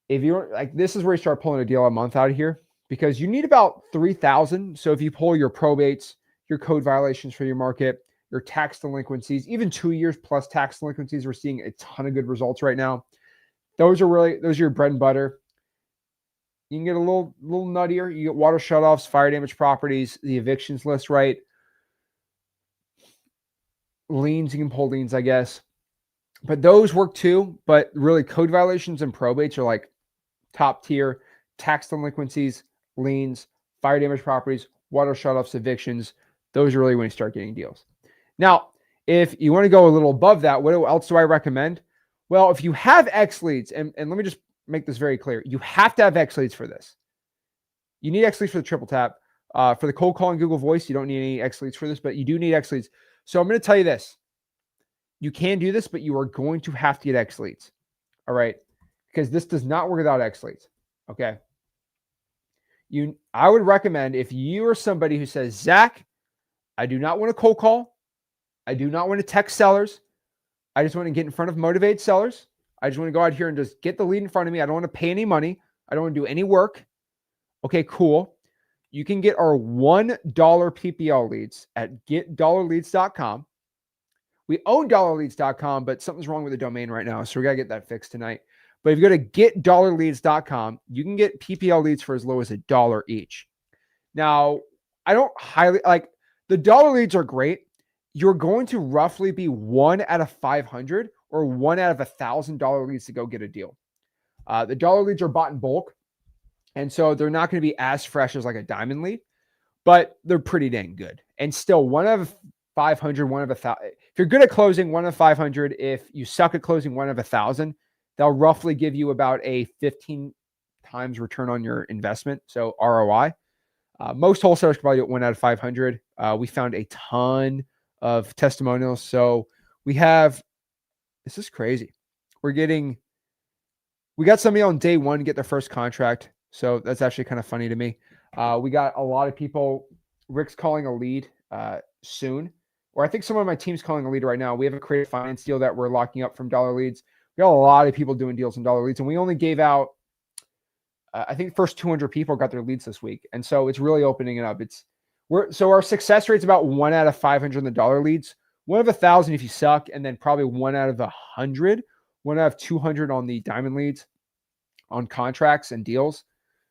If you're like, this is where you start pulling a deal a month out of here because you need about 3,000. So if you pull your probates, your code violations for your market, your tax delinquencies, even 2 years plus tax delinquencies, we're seeing a ton of good results right now. Those are your bread and butter. You can get a little nuttier. You get water shutoffs, fire damage properties, the evictions list, right? Liens, you can pull liens, I guess. But those work too. But really, code violations and probates are like top tier. Tax delinquencies, liens, fire damage properties, water shutoffs, evictions. Those are really when you start getting deals. Now, if you want to go a little above that, what else do I recommend? Well, if you have X leads, and let me just make this very clear, you have to have X leads for this. You need X leads for the triple tap. For the cold calling Google Voice, you don't need any X leads for this, but you do need X leads. So I'm going to tell you this. You can do this, but you are going to have to get X leads. All right. Because this does not work without X leads. Okay. I would recommend, if you are somebody who says, Zach, I do not want to cold call. I do not want to text sellers. I just want to get in front of motivated sellers. I just want to go out here and just get the lead in front of me. I don't want to pay any money. I don't want to do any work. Okay, cool. You can get our $1 PPL leads at getdollarleads.com. We own dollarleads.com, but something's wrong with the domain right now. So we got to get that fixed tonight. But if you go to getdollarleads.com, you can get PPL leads for as low as $1 each. Now, I don't highly like the dollar leads are great. You're going to roughly be 1 out of 500 or 1 out of $1,000 leads to go get a deal. The dollar leads are bought in bulk. And so they're not going to be as fresh as like a diamond lead, but they're pretty dang good. And still 1 out of 500, 1 of 1,000. If you're good at closing, 1 of 500. If you suck at closing, 1 of 1,000, they'll roughly give you about a 15 times return on your investment. So ROI. Most wholesalers can probably do 1 out of 500. We found a ton of testimonials. So this is crazy. We got somebody on day 1 get their first contract. So that's actually kind of funny to me. We got a lot of people. Rick's calling a lead soon, or I think someone on my team's calling a lead right now. We have a creative finance deal that we're locking up from dollar leads. We got a lot of people doing deals in dollar leads, and we only gave out, I think the first 200 people got their leads this week. And so it's really opening it up. So our success rate's about 1 out of 500 in the dollar leads, 1 of 1,000 if you suck, and then probably 1 out of 100, 1 out of 200 on the diamond leads on contracts and deals.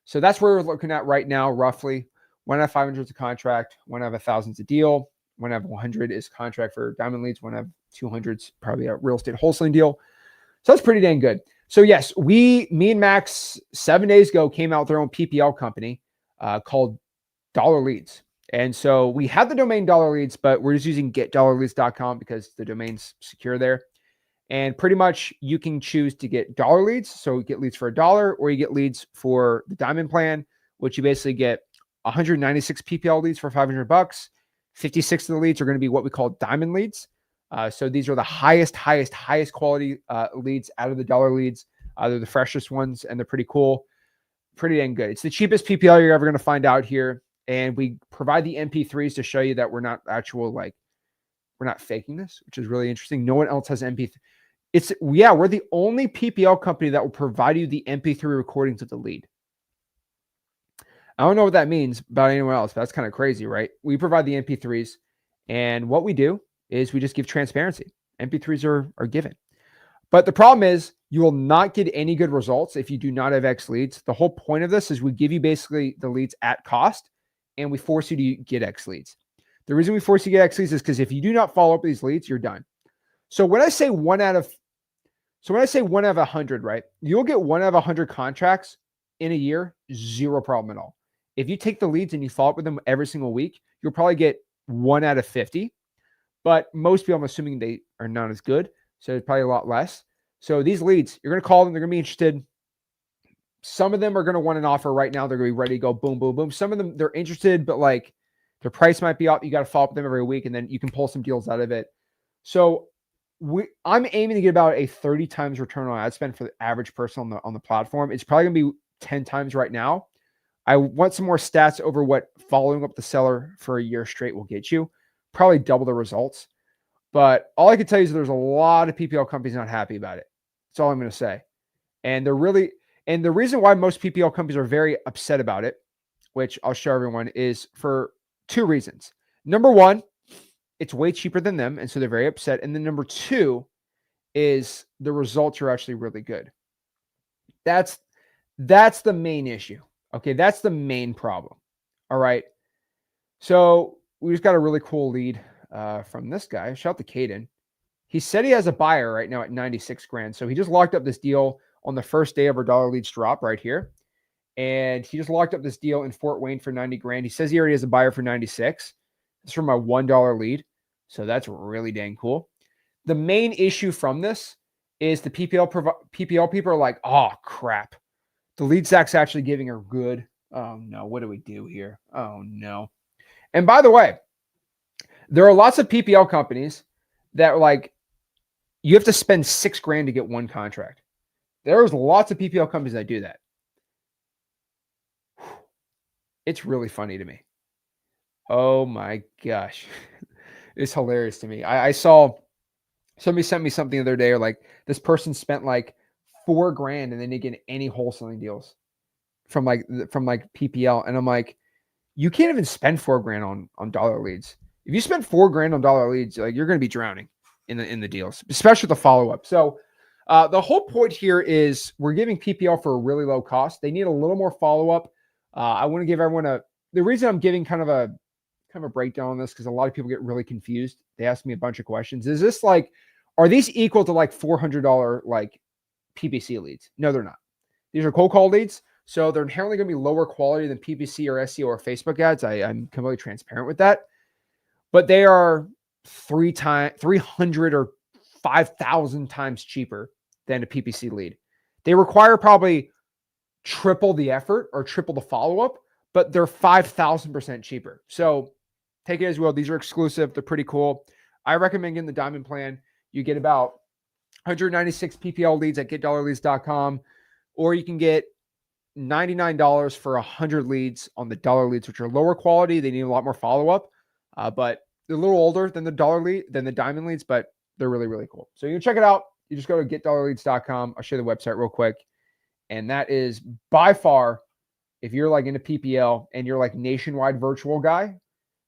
So that's where we're looking at right now, roughly. 1 out of 500 is a contract, 1 out of 1,000 is a deal, 1 out of 100 is contract for diamond leads, 1 out of 200 is probably a real estate wholesaling deal. So that's pretty dang good. So yes, me and Max 7 days ago came out with our own PPL company called Dollar Leads. And so we have the domain Dollar Leads, but we're just using getdollarleads.com because the domain's secure there. And pretty much you can choose to get dollar leads. So you get leads for $1, or you get leads for the diamond plan, which you basically get 196 PPL leads for $500. 56 of the leads are going to be what we call diamond leads. So these are the highest quality leads out of the dollar leads. They're the freshest ones, and they're pretty cool. Pretty dang good. It's the cheapest PPL you're ever going to find out here. And we provide the MP3s to show you that we're not we're not faking this, which is really interesting. No one else has MP3. We're the only PPL company that will provide you the MP3 recordings of the lead. I don't know what that means about anyone else, but that's kind of crazy, right? We provide the MP3s, and what we do is we just give transparency. MP3s are given. But the problem is you will not get any good results if you do not have X leads. The whole point of this is we give you basically the leads at cost, and we force you to get X leads. The reason we force you to get X leads is because if you do not follow up with these leads, you're done. So when I say 1 out of 100, right? You'll get 1 out of 100 contracts in a year, zero problem at all. If you take the leads and you follow up with them every single week, you'll probably get 1 out of 50. But most people, I'm assuming they are not as good. So it's probably a lot less. So these leads, you're going to call them. They're going to be interested. Some of them are going to want an offer right now. They're going to be ready to go boom, boom, boom. Some of them, they're interested, but like their price might be up. You got to follow up with them every week, and then you can pull some deals out of it. So I'm aiming to get about a 30 times return on ad spend for the average person on the platform. It's probably going to be 10 times right now. I want some more stats over what following up the seller for a year straight will get you. Probably double the results. But all I can tell you is there's a lot of PPL companies not happy about it. That's all I'm going to say. And the reason why most PPL companies are very upset about it, which I'll show everyone, is for 2 reasons. Number 1, it's way cheaper than them, and so they're very upset. And then number 2 is the results are actually really good. That's the main issue. Okay, that's the main problem. All right. So we just got a really cool lead from this guy. Shout out to Caden. He said he has a buyer right now at 96 grand. So he just locked up this deal on the first day of our dollar leads drop right here. And he just locked up this deal in Fort Wayne for 90 grand. He says he already has a buyer for 96. It's from my $1 lead. So that's really dang cool. The main issue from this is the PPL people are like, oh, crap. The lead stack's actually giving her good. Oh, no. What do we do here? Oh, no. And by the way, there are lots of PPL companies that are like, you have to spend 6 grand to get one contract. There's lots of PPL companies that do that. It's really funny to me. Oh my gosh. It's hilarious to me. I saw somebody sent me something the other day, or like this person spent like 4 grand and they didn't get any wholesaling deals from PPL. And I'm like, you can't even spend 4 grand on dollar leads. If you spend 4 grand on dollar leads, like you're going to be drowning in the deals, especially the follow-up. So the whole point here is we're giving PPL for a really low cost. They need a little more follow-up. I want to give everyone the reason I'm giving kind of a breakdown on this, because a lot of people get really confused. They ask me a bunch of questions. Is this like, are these equal to like $400 like PPC leads? No, they're not. These are cold call leads. So they're inherently going to be lower quality than PPC or SEO or Facebook ads. I'm completely transparent with that. But they are 300 or 5,000 times cheaper than a PPC lead. They require probably triple the effort or triple the follow-up, but they're 5,000% cheaper. So take it as well. These are exclusive. They're pretty cool. I recommend getting the Diamond plan. You get about 196 PPL leads at getdollarleads.com, or you can get $99 for 100 leads on the dollar leads, which are lower quality. They need a lot more follow-up, but they're a little older than the diamond leads, but they're really, really cool. So you can check it out. You just go to getdollarleads.com. I'll show you the website real quick. And that is by far, if you're like into PPL and you're like nationwide virtual guy.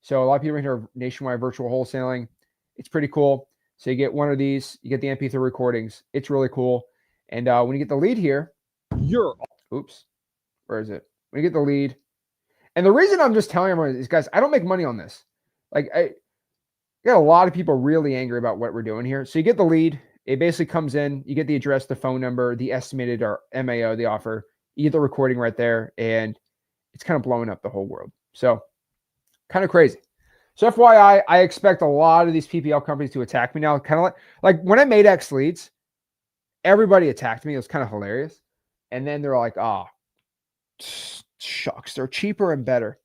So a lot of people here are nationwide virtual wholesaling. It's pretty cool. So you get one of these, you get the MP3 recordings. It's really cool. And when you get the lead here, where is it? When you get the lead. And the reason I'm just telling everyone is, guys, I don't make money on this. Like I got a lot of people really angry about what we're doing here. So you get the lead. It basically comes in, you get the address, the phone number, the estimated or MAO, the offer, you get the recording right there, and it's kind of blowing up the whole world. So kind of crazy. So FYI, I expect a lot of these PPL companies to attack me now. Kind of like when I made X leads, everybody attacked me. It was kind of hilarious. And then they're like, oh, shucks, they're cheaper and better.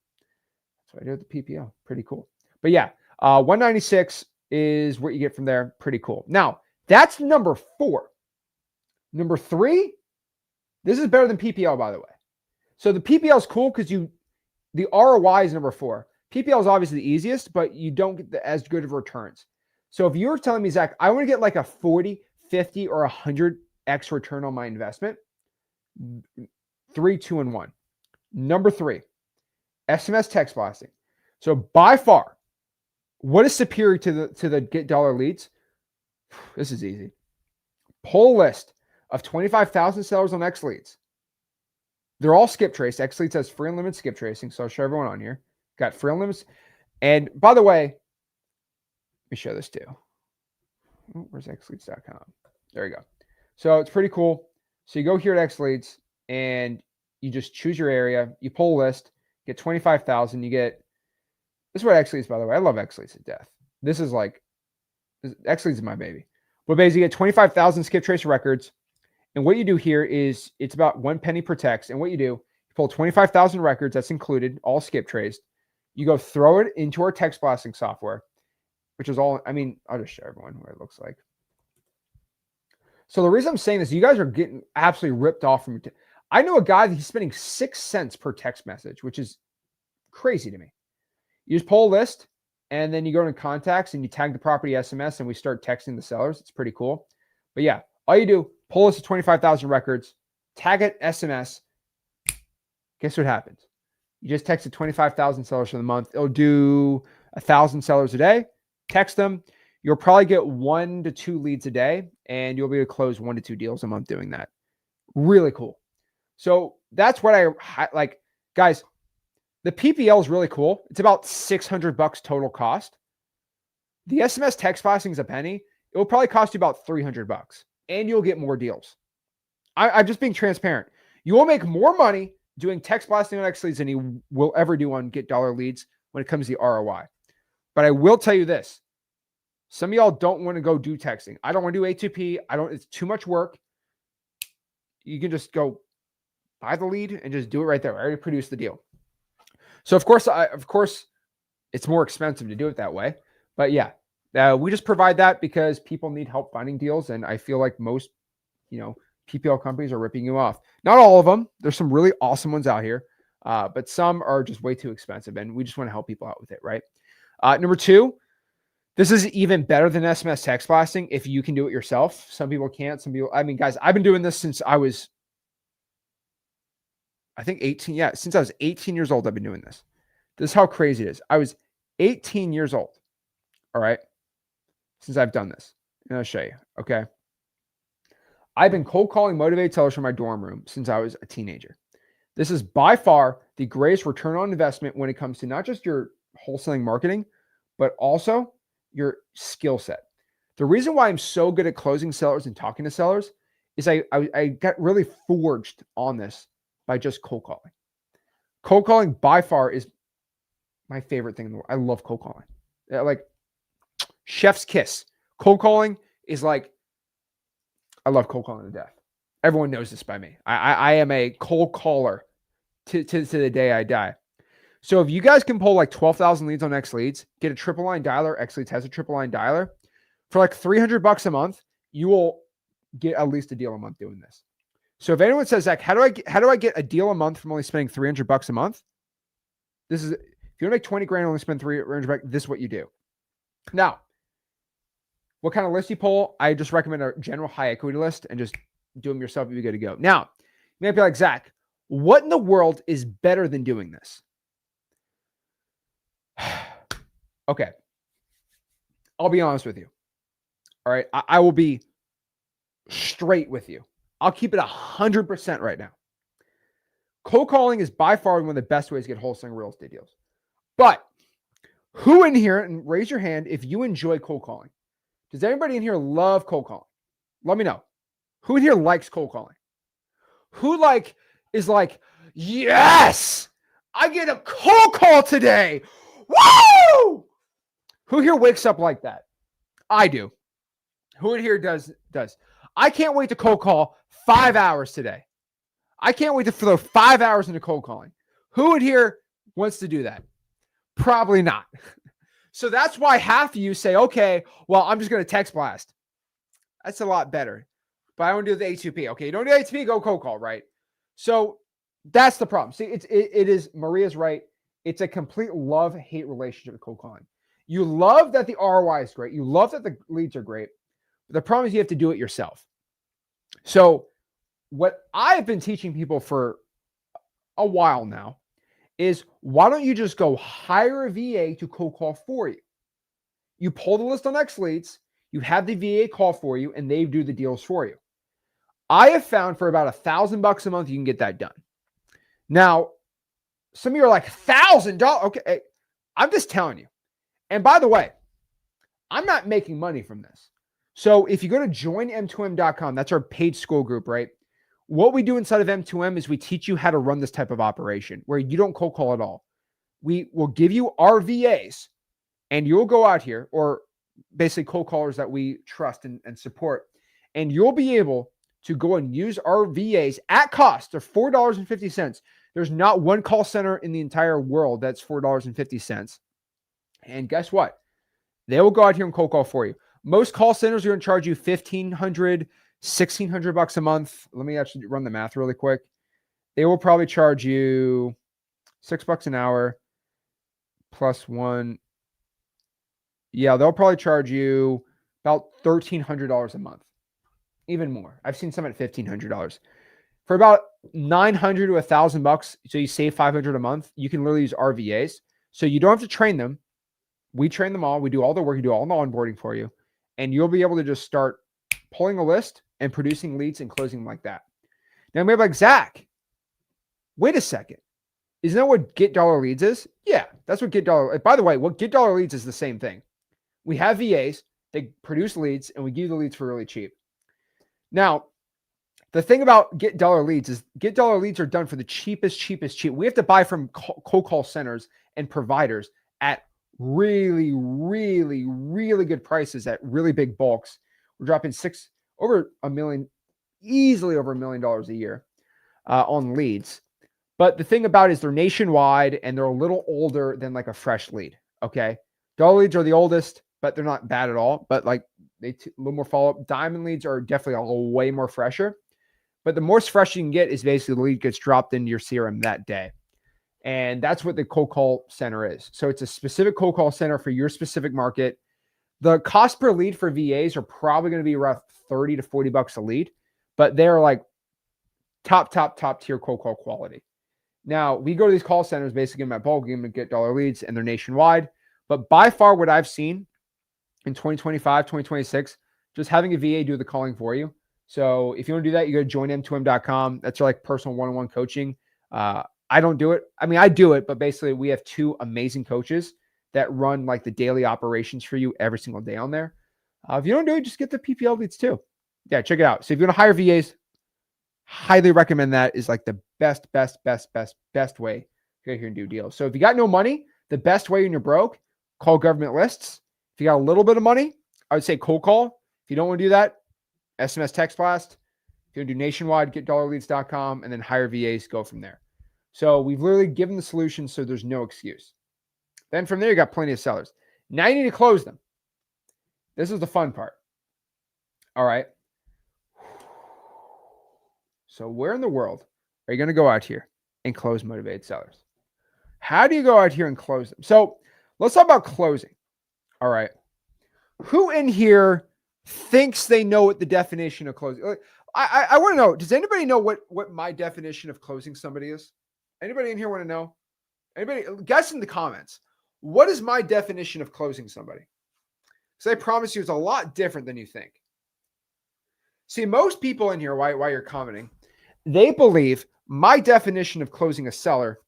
So I did with the PPL. Pretty cool. But yeah, 196 is what you get from there. Pretty cool. Now, that's number 4. Number 3, this is better than PPL, by the way. So the PPL is cool because the ROI is number 4. PPL is obviously the easiest, but you don't get as good of returns. So if you're telling me, Zach, I want to get like a 40, 50, or 100x return on my investment, 3, 2, and 1. Number 3, SMS text blasting. So by far, what is superior to the get dollar leads? This is easy. Pull a list of 25,000 sellers on X leads. They're all skip traced. X leads has free unlimited skip tracing. So I'll show everyone on here. Got free unlimited. And by the way, let me show this too. Oh, where's xleads.com? There you go. So it's pretty cool. So you go here at X leads and you just choose your area. You pull a list, get 25,000. You get, this is what X leads, by the way. I love X leads to death. This is like, X leads is my baby. But basically, you get 25,000 skip trace records. And what you do here is it's about 1 penny per text. And what you do, you pull 25,000 records, that's included, all skip traced. You go throw it into our text blasting software, which is all, I mean, I'll just show everyone what it looks like. So the reason I'm saying this, you guys are getting absolutely ripped off from it. I know a guy that he's spending 6 cents per text message, which is crazy to me. You just pull a list, and then you go into contacts and you tag the property SMS, and we start texting the sellers. It's pretty cool. But yeah, all you do, pull a list of 25,000 records, tag it SMS. Guess what happens? You just texted 25,000 sellers for the month. It'll do 1,000 sellers a day. Text them. You'll probably get 1 to 2 leads a day, and you'll be able to close 1 to 2 deals a month doing that. Really cool. So that's what I like, guys. The PPL is really cool. It's about $600 total cost. The SMS text blasting is a penny. It will probably cost you about $300, and you'll get more deals. I'm just being transparent. You will make more money doing text blasting on X leads than you will ever do on Get Dollar Leads when it comes to the ROI. But I will tell you this. Some of y'all don't want to go do texting. I don't want to do A2P. It's too much work. You can just go buy the lead and just do it right there. I already produced the deal. So of course, it's more expensive to do it that way. But yeah, we just provide that because people need help finding deals. And I feel like most, PPL companies are ripping you off. Not all of them. There's some really awesome ones out here. But some are just way too expensive. And we just want to help people out with it, right? Number two, this is even better than SMS text blasting if you can do it yourself. Some people can't. Some people, guys, I've been doing this since I was, I think 18. Yeah, since I was 18 years old, I've been doing this. This is how crazy it is. I was 18 years old. All right. Since I've done this. And I'll show you. Okay. I've been cold calling motivated sellers from my dorm room since I was a teenager. This is by far the greatest return on investment when it comes to not just your wholesaling marketing, but also your skill set. The reason why I'm so good at closing sellers and talking to sellers is I got really forged on this by just cold calling. Cold calling by far is my favorite thing in the world. I love cold calling. Like chef's kiss. Cold calling is like, I love cold calling to death. Everyone knows this by me. I am a cold caller to the day I die. So if you guys can pull like 12,000 leads on X Leads, get a triple line dialer, X Leads has a triple line dialer, for like $300 a month, you will get at least a deal a month doing this. So if anyone says, Zach, how do I get a deal a month from only spending $300 a month? This is, if you want to make 20 grand, only spend $300, this is what you do. Now, what kind of list you pull? I just recommend a general high equity list and just do them yourself. You'll be good to go. Now, you might be like, Zach, what in the world is better than doing this? Okay. I'll be honest with you. All right. I will be straight with you. I'll keep it 100% right now. Cold calling is by far one of the best ways to get wholesaling real estate deals. But who in here, and raise your hand if you enjoy cold calling. Does anybody in here love cold calling? Let me know. Who in here likes cold calling? Who is like, yes, I get a cold call today. Woo! Who here wakes up like that? I do. Who in here does? I can't wait to cold call 5 hours today. I can't wait to throw 5 hours into cold calling. Who in here wants to do that? Probably not. So that's why half of you say, okay, well, I'm just going to text blast. That's a lot better. But I want to do the A2P. Okay, you don't do A2P, go cold call, right? So that's the problem. See, it is, Maria's right. It's a complete love-hate relationship with cold calling. You love that the ROI is great. You love that the leads are great. But the problem is you have to do it yourself. So what I've been teaching people for a while now is, why don't you just go hire a VA to cold call for you? You pull the list on X Leads, you have the VA call for you, and they do the deals for you. I have found for about $1,000 a month, you can get that done. Now, some of you are like, $1,000? Okay, I'm just telling you. And by the way, I'm not making money from this. So if you go to joinm2m.com, that's our paid school group, right? What we do inside of M2M is we teach you how to run this type of operation where you don't cold call at all. We will give you our VAs and you'll go out here, or basically cold callers that we trust and support, and you'll be able to go and use our VAs at cost of $4.50. There's not one call center in the entire world that's $4.50. And guess what? They will go out here and cold call for you. Most call centers are going to charge you $1,500, $1,600 a month. Let me actually run the math really quick. They will probably charge you $6 an hour plus one. Yeah, they'll probably charge you about $1,300 a month, even more. I've seen some at $1,500 for about $900 to $1,000. So you save $500 a month. You can literally use RVAs. So you don't have to train them. We train them all. We do all the work. We do all the onboarding for you. And you'll be able to just start pulling a list and producing leads and closing them like that. Now, maybe like, Zach, Wait a second. Isn't that what Get Dollar Leads is? Yeah, that's what Get Dollar. By the way, what Get Dollar Leads is the same thing. We have VAs, they produce leads, and we give you the leads for really cheap. Now, the thing about Get Dollar Leads is Get Dollar Leads are done for the cheapest. We have to buy from cold call centers and providers at really, really, really good prices at really big bulks. We're dropping over $1 million, easily over $1 million a year on leads. But the thing about it is they're nationwide and they're a little older than like a fresh lead. Okay. Dollar leads are the oldest, but they're not bad at all. But like a little more follow up. Diamond leads are definitely way more fresher. But the most fresh you can get is basically the lead gets dropped into your CRM that day. And that's what the cold call center is. So it's a specific cold call center for your specific market. The cost per lead for VAs are probably going to be around 30 to 40 bucks a lead, but they're like top tier cold call quality. Now, we go to these call centers, basically in my bulk game to Get Dollar Leads, and they're nationwide. But by far what I've seen in 2025, 2026, just having a VA do the calling for you. So if you want to do that, you go to joinm2m.com. That's like personal one-on-one coaching. I don't do it. I mean, I do it, but basically we have two amazing coaches that run like the daily operations for you every single day on there. If you don't do it, just get the PPL leads too. Yeah, check it out. So if you want to hire VAs, highly recommend that. Is like the best way to get here and do deals. So if you got no money, the best way when you're broke, call government lists. If you got a little bit of money, I would say cold call. If you don't want to do that, SMS text blast. If you want to do nationwide, getdollarleads.com, and then hire VAs, go from there. So we've literally given the solution, so there's no excuse. Then from there, you got plenty of sellers. Now you need to close them. This is the fun part. All right. So where in the world are you going to go out here and close motivated sellers? How do you go out here and close them? So let's talk about closing. All right. Who in here thinks they know what the definition of closing? I want to know, does anybody know what my definition of closing somebody is? Anybody in here want to know? Anybody guess in the comments. What is my definition of closing somebody? Because I promise you it's a lot different than you think. See, most people in here, while you're commenting, they believe my definition of closing a seller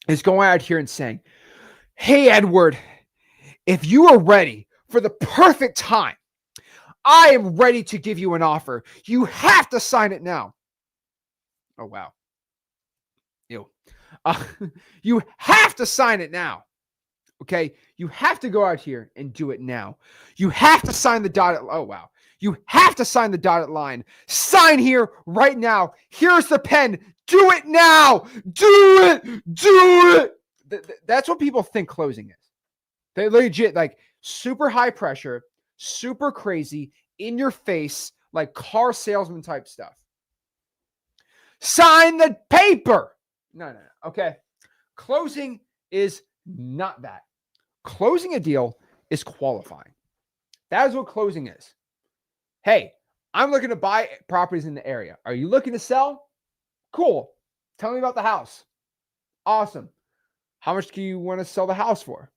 is going out here and saying, hey, Edward, if you are ready for the perfect time, I am ready to give you an offer. You have to sign it now. Oh, wow. Ew. You have to sign it now. Okay. You have to go out here and do it now. You have to sign the dotted. Oh, wow. You have to sign the dotted line. Sign here right now. Here's the pen. Do it now. Do it. Do it. That's what people think closing is. They legit like super high pressure, super crazy, in your face, like car salesman type stuff. Sign the paper. No. Okay. Closing is not that. Closing a deal is qualifying. That is what closing is. Hey, I'm looking to buy properties in the area. Are you looking to sell? Cool. Tell me about the house. Awesome. How much do you want to sell the house for?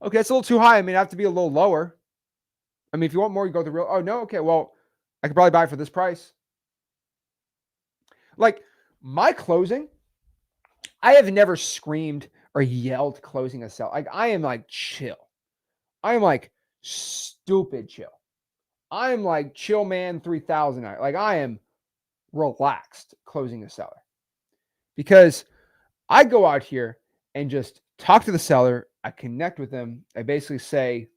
Okay, it's a little too high. I mean, I have to be a little lower. I mean, if you want more, you go to the real. Oh, no. Okay, well, I could probably buy it for this price. Like my closing, I have never screamed or yelled closing a sale. Like I am like chill. I am like stupid chill. I am like chill man 3000. Like I am relaxed closing a seller because I go out here and just talk to the seller. I connect with them. I basically say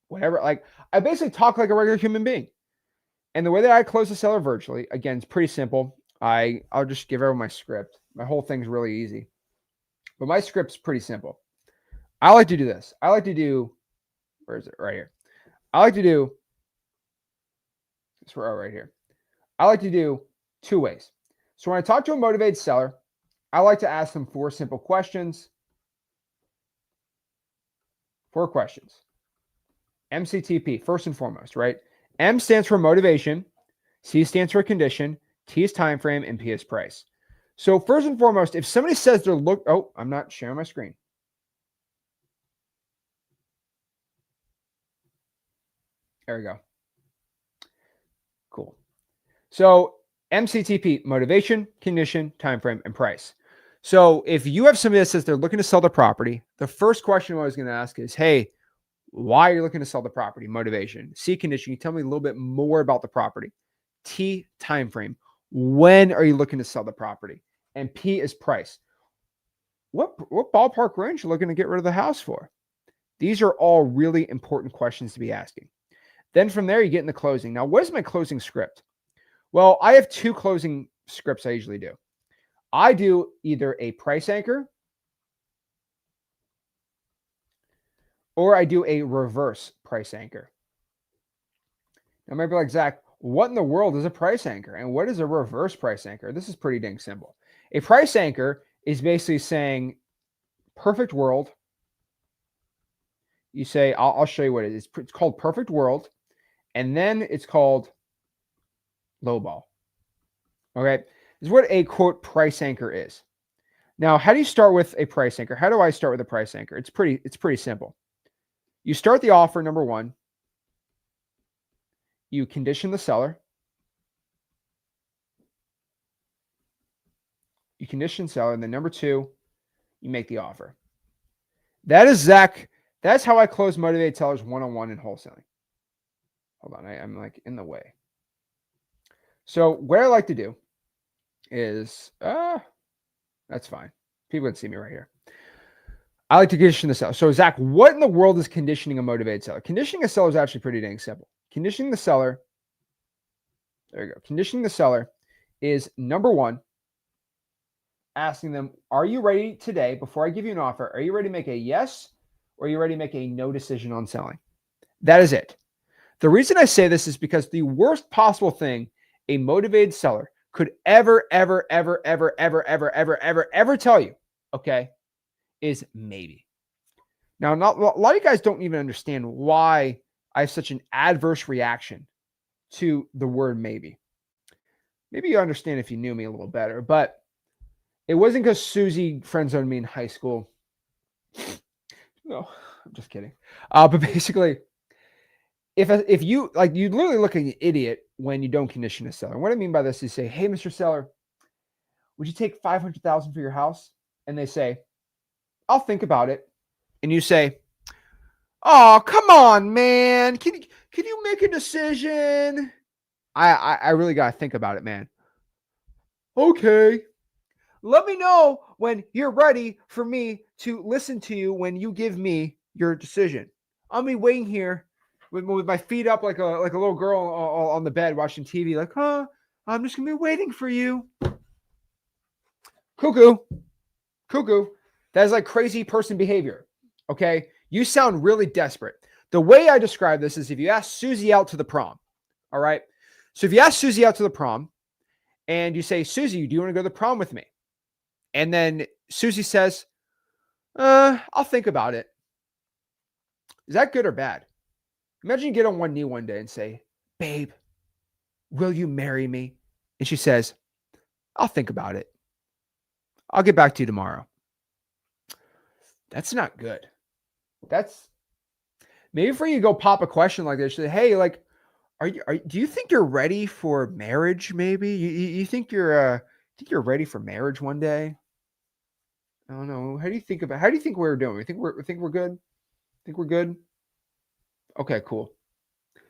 whatever. Like I basically talk like a regular human being. And the way that I close the seller virtually, again, it's pretty simple. I'll just give everyone my script. My whole thing's really easy. But my script's pretty simple. I like to do this. I like to do, where is it? Right here. I like to do, it's right here. I like to do two ways. So when I talk to a motivated seller, I like to ask them 4 simple questions. 4 questions. MCTP, first and foremost, right? M stands for motivation. C stands for condition. T is time frame, and P is price. So first and foremost, if somebody says they're I'm not sharing my screen. There we go. Cool. So MCTP, motivation, condition, time frame, and price. So if you have somebody that says they're looking to sell the property, the first question I'm always going to ask is, hey, why are you looking to sell the property? Motivation. C, condition. You tell me a little bit more about the property. T, time frame. When are you looking to sell the property? And P is price. What ballpark range are you looking to get rid of the house for? These are all really important questions to be asking. Then from there, you get in the closing. Now, what is my closing script? Well, I have two closing scripts I usually do. I do either a price anchor or I do a reverse price anchor. Now, maybe like, Zach, what in the world is a price anchor? And what is a reverse price anchor? This is pretty dang simple. A price anchor is basically saying, perfect world. You say, I'll show you what it is. It's called perfect world. And then it's called lowball. Okay. This is what a quote price anchor is. Now, how do you start with a price anchor? How do I start with a price anchor? It's pretty simple. You start the offer, number one. You condition the seller. You condition seller. And then number two, you make the offer. That is Zach. That's how I close motivated sellers one-on-one in wholesaling. Hold on. I'm like in the way. So what I like to do is, that's fine. People can see me right here. I like to condition the seller. So Zach, what in the world is conditioning a motivated seller? Conditioning a seller is actually pretty dang simple. Conditioning the seller, there you go. Conditioning the seller is number one, asking them, are you ready today, before I give you an offer, are you ready to make a yes or are you ready to make a no decision on selling? That is it. The reason I say this is because the worst possible thing a motivated seller could ever tell you, okay, is maybe. Now, a lot of you guys don't even understand why I have such an adverse reaction to the word maybe. Maybe you understand if you knew me a little better, but it wasn't because Susie friend-zoned me in high school. No, I'm just kidding. But basically, if you like, you literally look like an idiot when you don't condition a seller. What I mean by this is say, hey, Mr. Seller, would you take $500,000 for your house? And they say, I'll think about it. And you say, oh, come on, man. Can you make a decision? I really got to think about it, man. Okay. Let me know when you're ready for me to listen to you when you give me your decision. I'll be waiting here with my feet up like a little girl on the bed watching TV, like, I'm just going to be waiting for you. Cuckoo. That is like crazy person behavior. Okay. You sound really desperate. The way I describe this is if you ask Susie out to the prom. All right. So if you ask Susie out to the prom and you say, Susie, do you want to go to the prom with me? And then Susie says, I'll think about it. Is that good or bad? Imagine you get on one knee one day and say, babe, will you marry me? And she says, I'll think about it. I'll get back to you tomorrow. That's not good. That's maybe for you to go pop a question like this. Say, hey, like, do you think you're ready for marriage? Maybe you think you're ready for marriage one day? I don't know. How do you think we're doing? You think we're good? Think we're good? Okay, cool.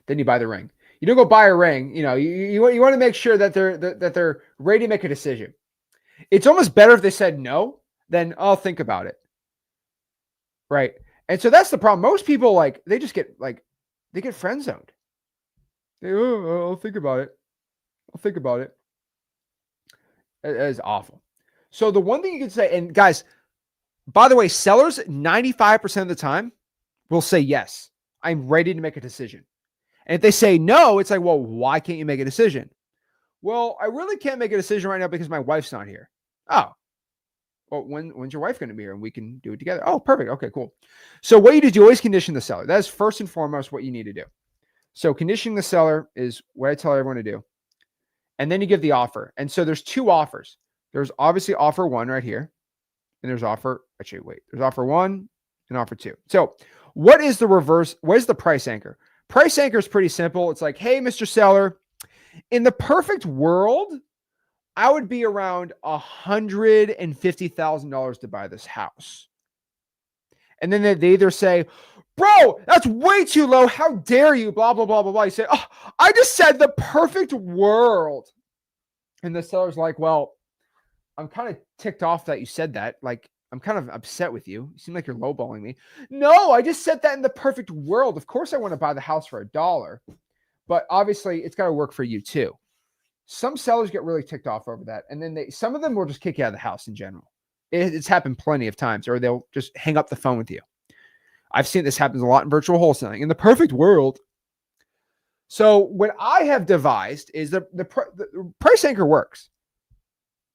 Then you buy the ring. You don't go buy a ring. You know, you want to make sure that they're ready to make a decision. It's almost better if they said no than I'll think about it. Right. And so that's the problem. Most people they just get they get friend zoned. I'll think about it. I'll think about it. That is awful. So the one thing you can say, and guys, by the way, sellers 95% of the time will say yes. I'm ready to make a decision. And if they say no, it's like, well, why can't you make a decision? Well, I really can't make a decision right now because my wife's not here. Oh, well, when's your wife going to be here and we can do it together? Oh, perfect. Okay, cool. So what you do is you always condition the seller. That is first and foremost what you need to do. So conditioning the seller is what I tell everyone to do. And then you give the offer. And so there's two offers. There's obviously offer one right here. And there's there's offer one and offer two. So what is the reverse? What is the price anchor? Price anchor is pretty simple. It's like, hey, Mr. Seller, in the perfect world, I would be around $150,000 to buy this house. And then they either say, bro, that's way too low. How dare you? Blah, blah, blah, blah, blah. You say, oh, I just said the perfect world. And the seller's like, well, I'm kind of ticked off that you said that. Like, I'm kind of upset with you. You seem like you're lowballing me. No, I just said that in the perfect world. Of course, I want to buy the house for $1, but obviously it's got to work for you too. Some sellers get really ticked off over that. And then some of them will just kick you out of the house in general. It's happened plenty of times, or they'll just hang up the phone with you. I've seen this happens a lot in virtual wholesaling. In the perfect world. So what I have devised is the price anchor works,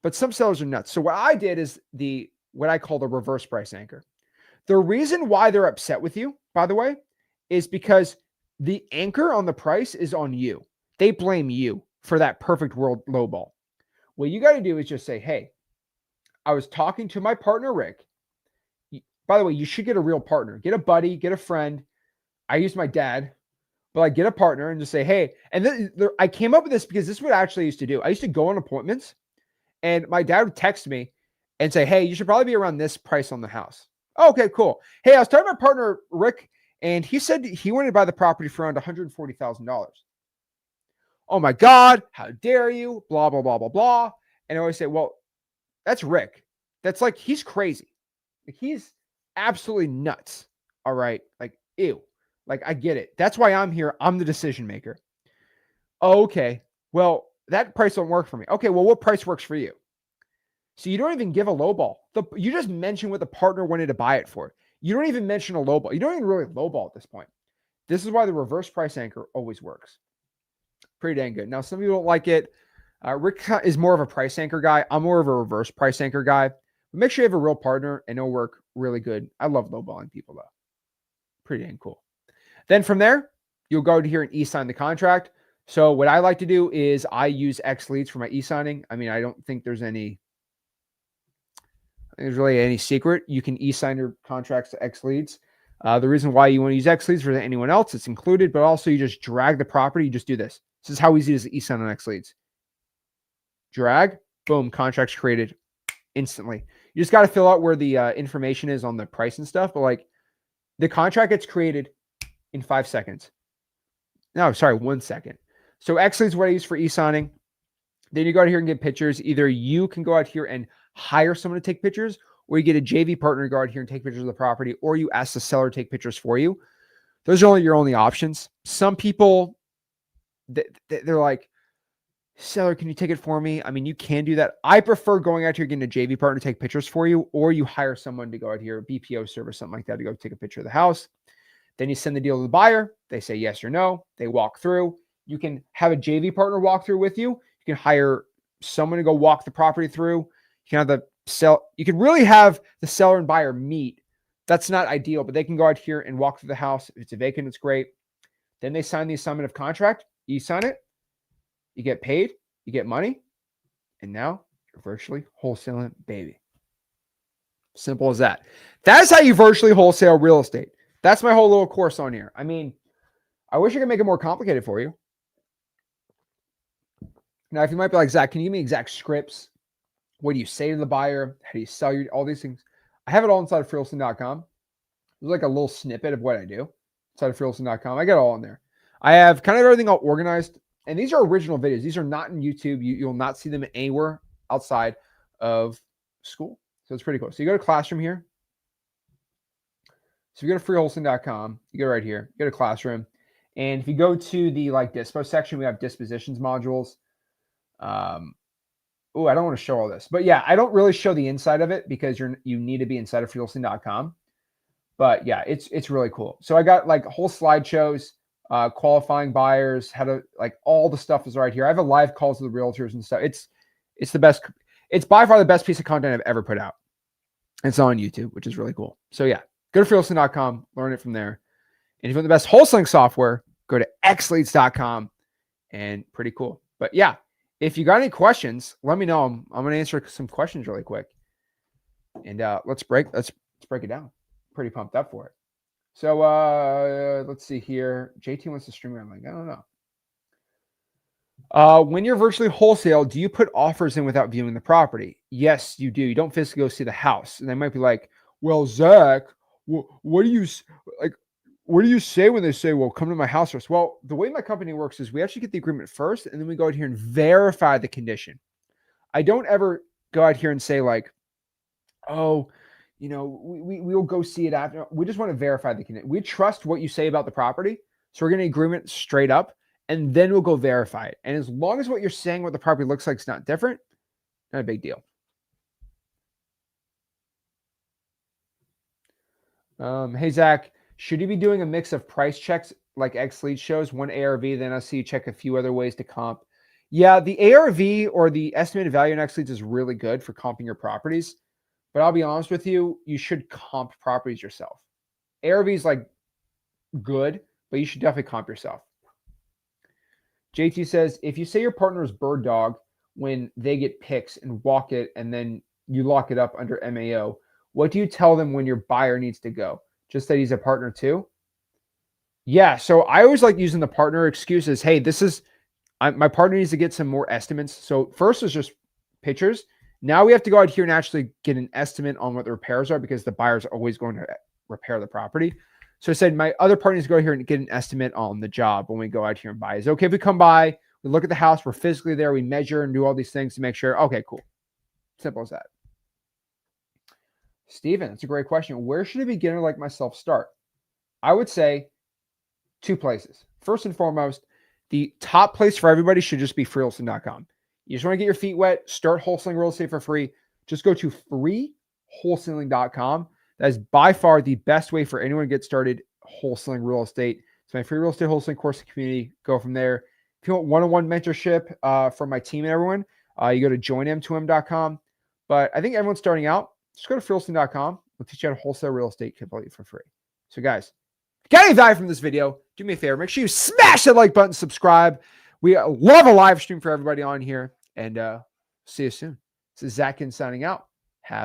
but some sellers are nuts. So what I did is what I call the reverse price anchor. The reason why they're upset with you, by the way, is because the anchor on the price is on you. They blame you for that perfect world lowball. What you got to do is just say, hey, I was talking to my partner, Rick. By the way, you should get a real partner. Get a buddy, get a friend. I use my dad, but I get a partner and just say, hey, and then I came up with this because this is what I actually used to do. I used to go on appointments and my dad would text me and say, hey, you should probably be around this price on the house. Oh, okay, cool. Hey, I was talking to my partner, Rick, and he said he wanted to buy the property for around $140,000. Oh my God, how dare you? Blah, blah, blah, blah, blah. And I always say, well, that's Rick. That's like, he's crazy. Like, he's absolutely nuts. All right. Like, ew. Like, I get it. That's why I'm here. I'm the decision maker. Oh, okay. Well, that price don't work for me. Okay. Well, what price works for you? So you don't even give a lowball. You just mention what the partner wanted to buy it for. You don't even mention a lowball. You don't even really lowball at this point. This is why the reverse price anchor always works. Pretty dang good. Now, some people don't like it. Rick is more of a price anchor guy. I'm more of a reverse price anchor guy. But make sure you have a real partner and it'll work really good. I love lowballing people though. Pretty dang cool. Then from there, you'll go to here and e-sign the contract. So what I like to do is I use X Leads for my e-signing. I mean, I don't think there's really any secret. You can e-sign your contracts to X Leads. The reason why you want to use X Leads for anyone else, it's included, but also you just drag the property. You just do this. This is how easy it is to e-sign on X Leads. Drag, boom, contracts created instantly. You just got to fill out where the information is on the price and stuff, but like the contract gets created in 5 seconds. No, sorry, 1 second. So X Leads is what I use for e-signing. Then you go out here and get pictures. Either you can go out here and hire someone to take pictures, or you get a JV partner to go out here and take pictures of the property, or you ask the seller to take pictures for you. Those are your only options. Some people, they're like, seller, can you take it for me? I mean, you can do that. I prefer going out here, getting a JV partner to take pictures for you, or you hire someone to go out here, a BPO service, something like that, to go take a picture of the house. Then you send the deal to the buyer. They say yes or no. They walk through. You can have a JV partner walk through with you. You can hire someone to go walk the property through. You can have you can really have the seller and buyer meet. That's not ideal, but they can go out here and walk through the house. If it's a vacant, it's great. Then they sign the assignment of contract. You sign it. You get paid. You get money. And now you're virtually wholesaling, baby. Simple as that. That's how you virtually wholesale real estate. That's my whole little course on here. I mean, I wish I could make it more complicated for you. Now, if you might be like, Zach, can you give me exact scripts? What do you say to the buyer? How do you sell all these things? I have it all inside of freeholstein.com. There's like a little snippet of what I do inside of freeholstein.com. I got it all in there. I have kind of everything all organized. And these are original videos. These are not in YouTube. You'll not see them anywhere outside of school. So it's pretty cool. So you go to Classroom here. So you go to freeholstein.com. You go right here. You go to Classroom. And if you go to the dispo section, we have dispositions modules. I don't want to show all this, but yeah, I don't really show the inside of it because you need to be inside of freeholstein.com. But yeah, it's really cool. So I got whole slideshows, qualifying buyers, how to all the stuff is right here. I have a live calls with the realtors and stuff. It's the best. It's by far the best piece of content I've ever put out. It's on YouTube, which is really cool. So yeah, go to freeholstein.com, learn it from there. And if you want the best wholesaling software, go to xleads.com, and pretty cool. But yeah, if you got any questions, let me know. I'm going to answer some questions really quick. And let's break it down. Pretty pumped up for it. So let's see here. JT wants to stream around. I don't know. When you're virtually wholesale, do you put offers in without viewing the property? Yes, you do. You don't physically go see the house. And they might be like, well, Zach, what do you like? What do you say when they say, well, come to my house first? Well, the way my company works is we actually get the agreement first, and then we go out here and verify the condition. I don't ever go out here and say like, oh, we'll go see it after. We just want to verify the condition. We trust what you say about the property. So we're getting an agreement straight up, and then we'll go verify it. And as long as what you're saying, what the property looks like is not different, not a big deal. Hey, Zach, should you be doing a mix of price checks like X Lead shows, one ARV, then I see you check a few other ways to comp? Yeah, the ARV or the estimated value in X Leads is really good for comping your properties. But I'll be honest with you, you should comp properties yourself. ARV is like good, but you should definitely comp yourself. JT says, if you say your partner is bird dog when they get picks and walk it and then you lock it up under MAO, what do you tell them when your buyer needs to go? Just that he's a partner too? Yeah, so I always like using the partner excuses. Hey, my partner needs to get some more estimates. So first is just pictures. Now we have to go out here and actually get an estimate on what the repairs are because the buyer's always going to repair the property. So I said, my other partner needs to go here and get an estimate on the job when we go out here and buy. Is it okay if we come by, we look at the house, we're physically there, we measure and do all these things to make sure, okay, cool. Simple as that. Steven, that's a great question. Where should a beginner like myself start? I would say 2 places. First and foremost, the top place for everybody should just be freewholesaling.com. You just want to get your feet wet, start wholesaling real estate for free. Just go to freewholesaling.com. That is by far the best way for anyone to get started wholesaling real estate. It's my free real estate wholesaling course community. Go from there. If you want one-on-one mentorship from my team and everyone, you go to joinm2m.com. But I think everyone's starting out. Just go to freewholesaling.com. We'll teach you how to wholesale real estate completely for free. So guys, if you got any value from this video, do me a favor. Make sure you smash that like button, subscribe. We love a live stream for everybody on here. And see you soon. This is Zach Ginn signing out. Have